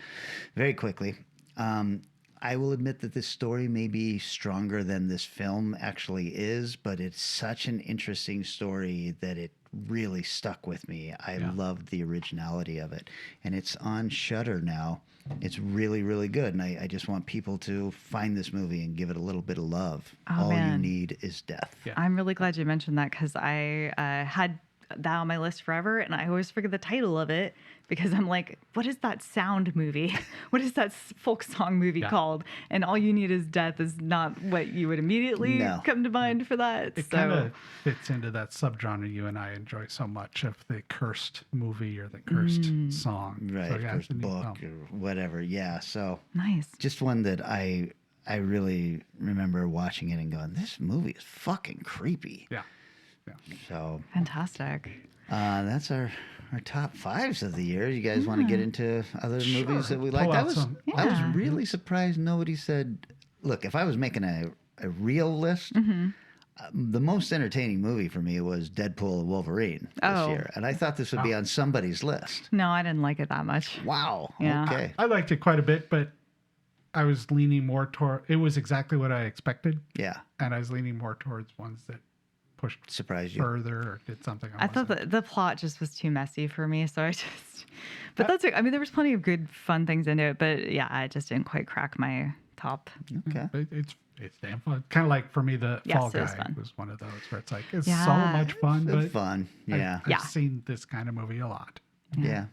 very quickly. I will admit that this story may be stronger than this film actually is, but it's such an interesting story that it really stuck with me. I loved the originality of it. And it's on Shudder now. It's really, really good. And I just want people to find this movie and give it a little bit of love. Oh, All man. You Need Is Death. Yeah. I'm really glad you mentioned that because I had that on my list forever, and I always forget the title of it because I'm like, what is that sound movie? What is that folk song movie called? And All You Need Is Death is not what you would immediately come to mind for that. It kind of fits into that subgenre you and I enjoy so much of the cursed movie or the cursed song. Right, So, yeah, first it's a neat book film. or whatever. Yeah, so nice. just one that I really remember watching it and going, this movie is fucking creepy. Yeah. So Fantastic. that's our top fives of the year. You guys want to get into other movies that we like? Pull I out was some. I was really surprised nobody said. Look, if I was making a real list, the most entertaining movie for me was Deadpool and Wolverine this year, and I thought this would be on somebody's list. No, I didn't like it that much. Wow. Yeah. Okay. I liked it quite a bit, but I was leaning more toward. It was exactly what I expected, Yeah. and I was leaning more towards ones that pushed Surprised you. further or did something. I thought the plot just was too messy for me, so I just. But that's it. I mean, there was plenty of good, fun things into it, but yeah, I just didn't quite crack my top. Okay. It's damn fun. Kind of like for me, the Yes, Fall it was Guy fun. was one of those where it's like it's Yeah. so much fun, It's but fun. Yeah. I've seen this kind of movie a lot. Yeah.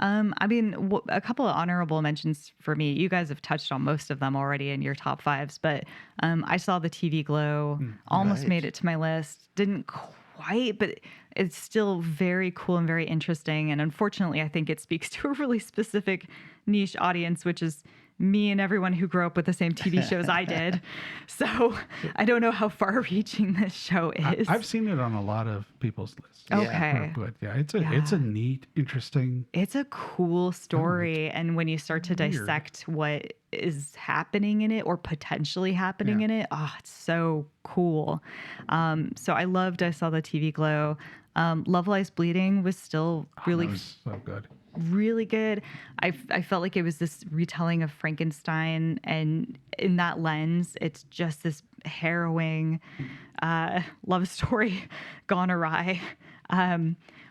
I mean, a couple of honorable mentions for me. You guys have touched on most of them already in your top fives, but I saw the TV Glow, almost Right. made it to my list. Didn't quite, but it's still very cool and very interesting. And unfortunately, I think it speaks to a really specific niche audience, which is me and everyone who grew up with the same TV shows I did. So I don't know how far-reaching this show is. I've seen it on a lot of people's lists. Okay. Good. Yeah, it's a neat, interesting. It's a cool story, and when you start to dissect what is happening in it or potentially happening in it, it's so cool. So I saw the TV glow. Love Lies Bleeding was still really that was so good. Really good. I felt like it was this retelling of Frankenstein, and in that lens, it's just this harrowing love story gone awry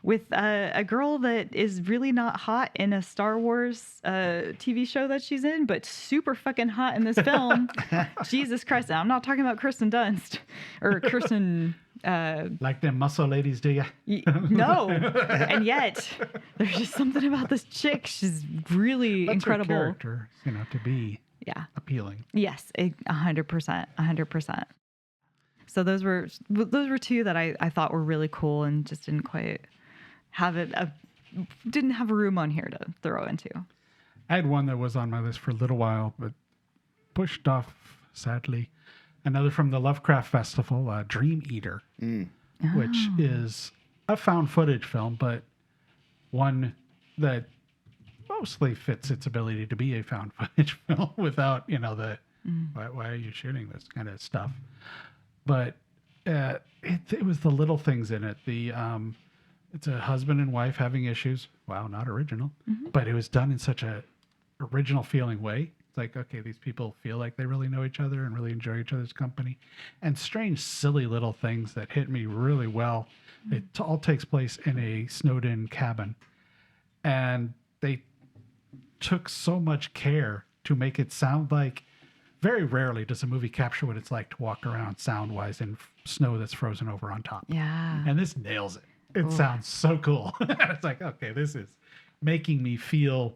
with a girl that is really not hot in a Star Wars TV show that she's in, but super fucking hot in this film. Jesus Christ. I'm not talking about Kirsten Dunst or Kirsten... like them muscle ladies, do you? No. And yet, there's just something about this chick. She's really That's incredible. Her character, to be appealing. Yes, 100%. 100%. So those were two that I thought were really cool and just didn't quite have didn't have a room on here to throw into. I had one that was on my list for a little while, but pushed off, sadly. Another from the Lovecraft Festival, Dream Eater, which is a found footage film, but one that mostly fits its ability to be a found footage film without, why are you shooting this kind of stuff? But it was the little things in it. It's a husband and wife having issues. Wow, not original, but it was done in such a original feeling way. It's like, okay, these people feel like they really know each other and really enjoy each other's company, and strange, silly little things that hit me really well. It all takes place in a snowed-in cabin, and they took so much care to make it sound like. Very rarely does a movie capture what it's like to walk around sound-wise in snow that's frozen over on top. Yeah. And this nails it. It sounds so cool. It's like, okay, this is making me feel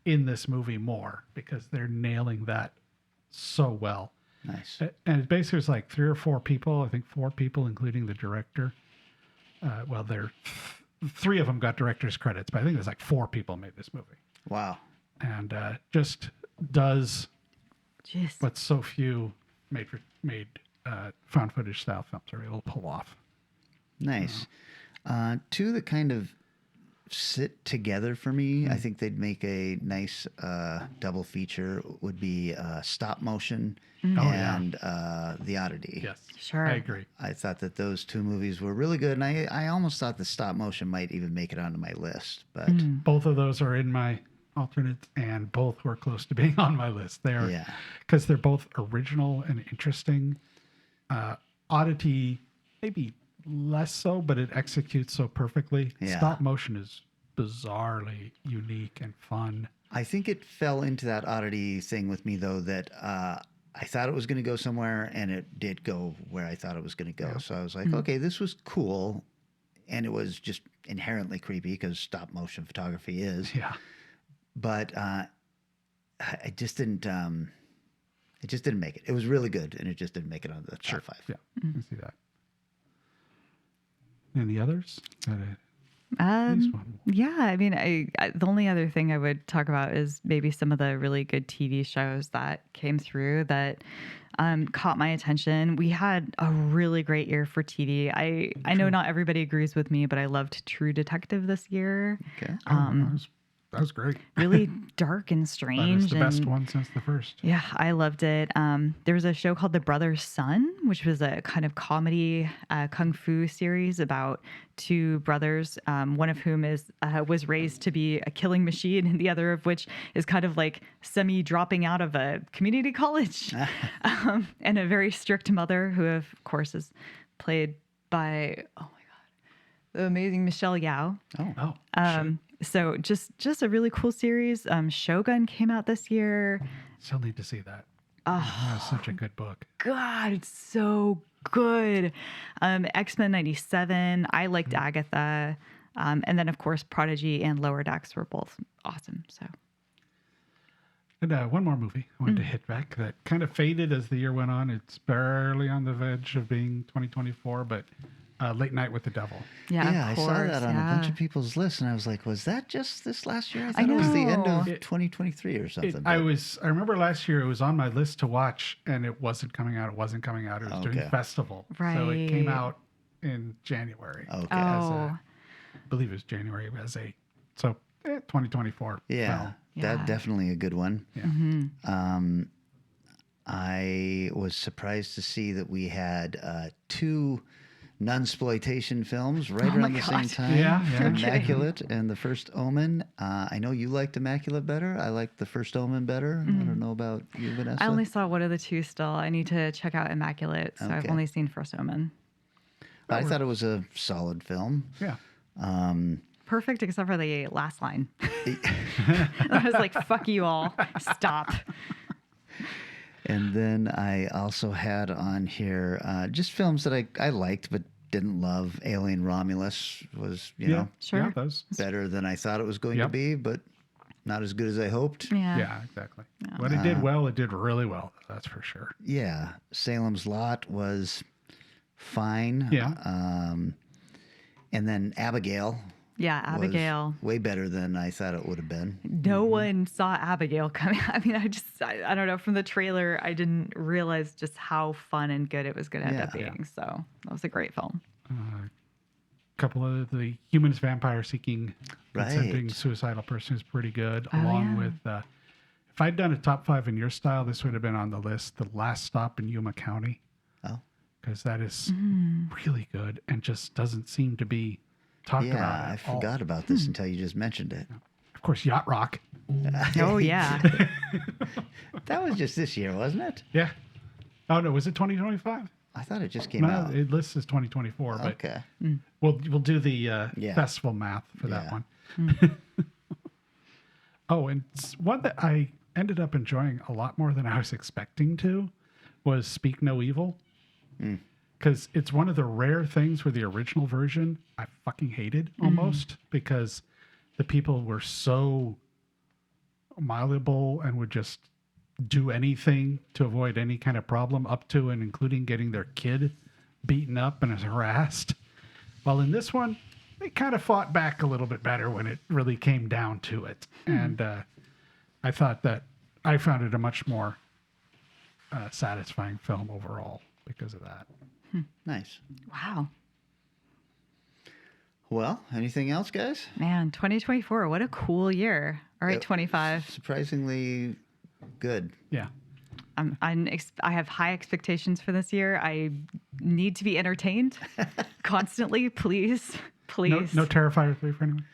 in this movie more because they're nailing that so well. Nice. And it basically was like 3 or 4 people, I think 4 people, including the director. Well, 3 of them got director's credits, but I think there's like 4 people made this movie. Wow. And just does what so few made found footage style films are able to pull off. Nice. 2 that kind of sit together for me. I think they'd make a nice double feature would be stop motion and The Oddity. Yes, sure. I agree. I thought that those 2 movies were really good, and I almost thought the stop motion might even make it onto my list. But both of those are in my alternates, and both were close to being on my list. They are because they're both original and interesting. Oddity, maybe less so, but it executes so perfectly. Yeah. Stop motion is bizarrely unique and fun. I think it fell into that Oddity thing with me, though, that I thought it was going to go somewhere, and it did go where I thought it was going to go. Yeah. So I was like, okay, this was cool, and it was just inherently creepy because stop motion photography is. Yeah. But I just didn't. It just didn't make it. It was really good, and it just didn't make it onto the top 5. Yeah, I see that. Any others? Yeah, I mean, the only other thing I would talk about is maybe some of the really good TV shows that came through that caught my attention. We had a really great year for TV. I know not everybody agrees with me, but I loved True Detective this year. Okay. That was great. Really dark and strange. That was the best one since the first. Yeah, I loved it. There was a show called The Brother's Son, which was a kind of comedy kung fu series about 2 brothers, one of whom was raised to be a killing machine, and the other of which is kind of like semi-dropping out of a community college, and a very strict mother who, of course, is played by, oh my God, the amazing Michelle Yeoh. So just a really cool series. Shogun came out this year. Still need to see that. Oh, that's such a good book. God, it's so good. X-Men 97. I liked Agatha. And then, of course, Prodigy and Lower Decks were both awesome. So. And one more movie I wanted to hit back that kind of faded as the year went on. It's barely on the edge of being 2024, but Late Night with the Devil. Yeah, I of saw course, that on a bunch of people's lists, and I was like, was that just this last year? I thought it was the end of 2023 or something. I remember last year it was on my list to watch, and it wasn't coming out. It wasn't coming out. It was doing festival. Right. So it came out in January. Okay. Oh. I believe it was January as a 2024. Yeah, that definitely a good one. Yeah. I was surprised to see that we had 2 nunsploitation films right around the same time. Yeah. Immaculate and The First Omen. I know you liked Immaculate better. I liked The First Omen better. I don't know about you, Vanessa. I only saw one of the 2 still. I need to check out Immaculate, so I've only seen First Omen. I thought it was a solid film. Yeah. Perfect, except for the last line. I was like, fuck you all. Stop. And then I also had on here just films that I liked but didn't love. Alien Romulus was, you know, better than I thought it was going to be, but not as good as I hoped. Yeah, exactly. Yeah. When it did well, it did really well. That's for sure. Yeah. Salem's Lot was fine. Yeah. And then Abigail. Yeah, Abigail. Way better than I thought it would have been. No one saw Abigail coming. I mean, I don't know. From the trailer, I didn't realize just how fun and good it was going to end up being. So that was a great film. A couple of the Humans Vampire Seeking Consenting Suicidal Person is pretty good. Along with, if I'd done a top 5 in your style, this would have been on the list. The Last Stop in Yuma County. Oh. Because that is really good and just doesn't seem to be talked about. Yeah, I forgot about this until you just mentioned it. Of course, Yacht Rock. Oh, yeah. That was just this year, wasn't it? Yeah. Oh, no, was it 2025? I thought it just came out. It lists as 2024, but okay. We'll do the festival math for that one. Oh, and one that I ended up enjoying a lot more than I was expecting to was Speak No Evil. Because it's one of the rare things where the original version I fucking hated almost because the people were so malleable and would just do anything to avoid any kind of problem up to and including getting their kid beaten up and harassed. While in this one, they kind of fought back a little bit better when it really came down to it. And I thought that I found it a much more satisfying film overall because of that. Nice. Wow. Well, anything else, guys? Man, 2024, what a cool year. All right, 25. Surprisingly good. Yeah. I have high expectations for this year. I need to be entertained constantly, please. Please. No Terrifier 3 for anyone?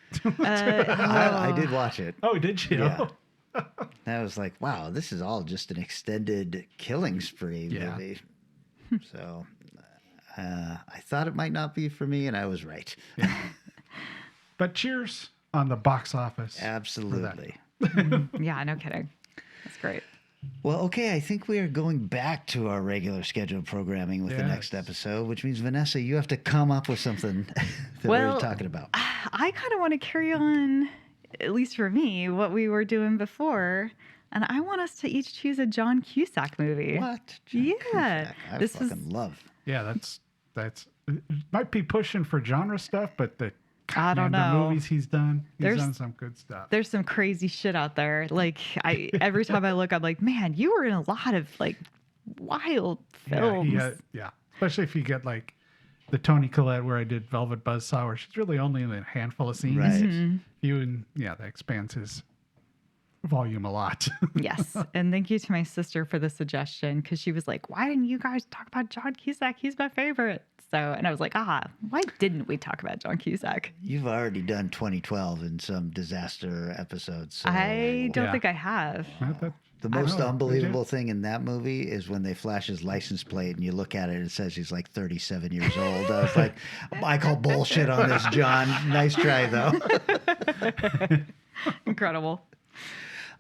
I did watch it. Oh, did you? Yeah. I was like, wow, this is all just an extended killing spree movie. So I thought it might not be for me, and I was right. Yeah. But cheers on the box office. Absolutely. Yeah, no kidding. That's great. Well, okay, I think we are going back to our regular scheduled programming with the next episode, which means, Vanessa, you have to come up with something that we're talking about. I kind of want to carry on, at least for me, what we were doing before. And I want us to each choose a John Cusack movie. What? John Cusack. I fucking love. Yeah, that's it might be pushing for genre stuff, but I don't know. The movies he's done some good stuff. There's some crazy shit out there. Like every time I look, I'm like, man, you were in a lot of like wild films. Yeah. Especially if you get like the Toni Collette where I did Velvet Buzzsaw, where she's really only in a handful of scenes. Right. That expands his volume a lot. Yes. And thank you to my sister for the suggestion, because she was like, why didn't you guys talk about John Cusack? He's my favorite. And I was like, why didn't we talk about John Cusack? You've already done 2012 in some disaster episodes. So I don't think I have. The most unbelievable thing in that movie is when they flash his license plate and you look at it and it says he's like 37 years old. I was like, I call bullshit on this, John. Nice try, though. Incredible.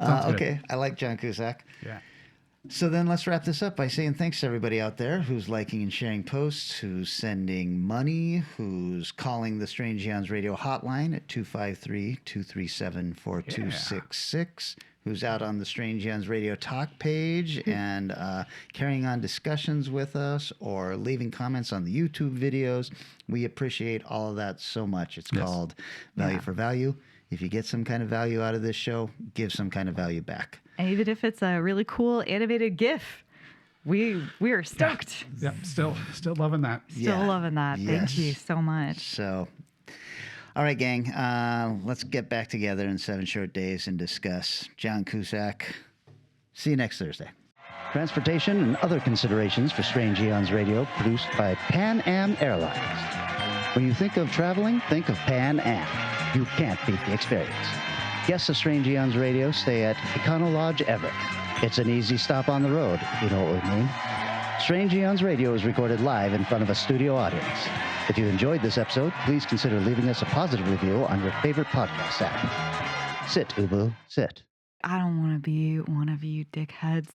Okay, I like John Cusack. Yeah. So then let's wrap this up by saying thanks to everybody out there who's liking and sharing posts, who's sending money, who's calling the Strange Eons Radio hotline at 253-237-4266, who's out on the Strange Youngs Radio Talk page and carrying on discussions with us or leaving comments on the YouTube videos. We appreciate all of that so much. It's called Value for Value. If you get some kind of value out of this show, give some kind of value back. And even if it's a really cool animated GIF, we are stoked. Yep, still loving that. Still loving that. Yes. Thank you so much. So, all right, gang, let's get back together in 7 short days and discuss John Cusack. See you next Thursday. Transportation and other considerations for Strange Eons Radio produced by Pan Am Airlines. When you think of traveling, think of Pan Am. You can't beat the experience. Guests of Strange Eons Radio stay at Econo Lodge Everett. It's an easy stop on the road, you know what we mean. Strange Eons Radio is recorded live in front of a studio audience. If you enjoyed this episode, please consider leaving us a positive review on your favorite podcast app. Sit, Ubu, sit. I don't want to be one of you dickheads.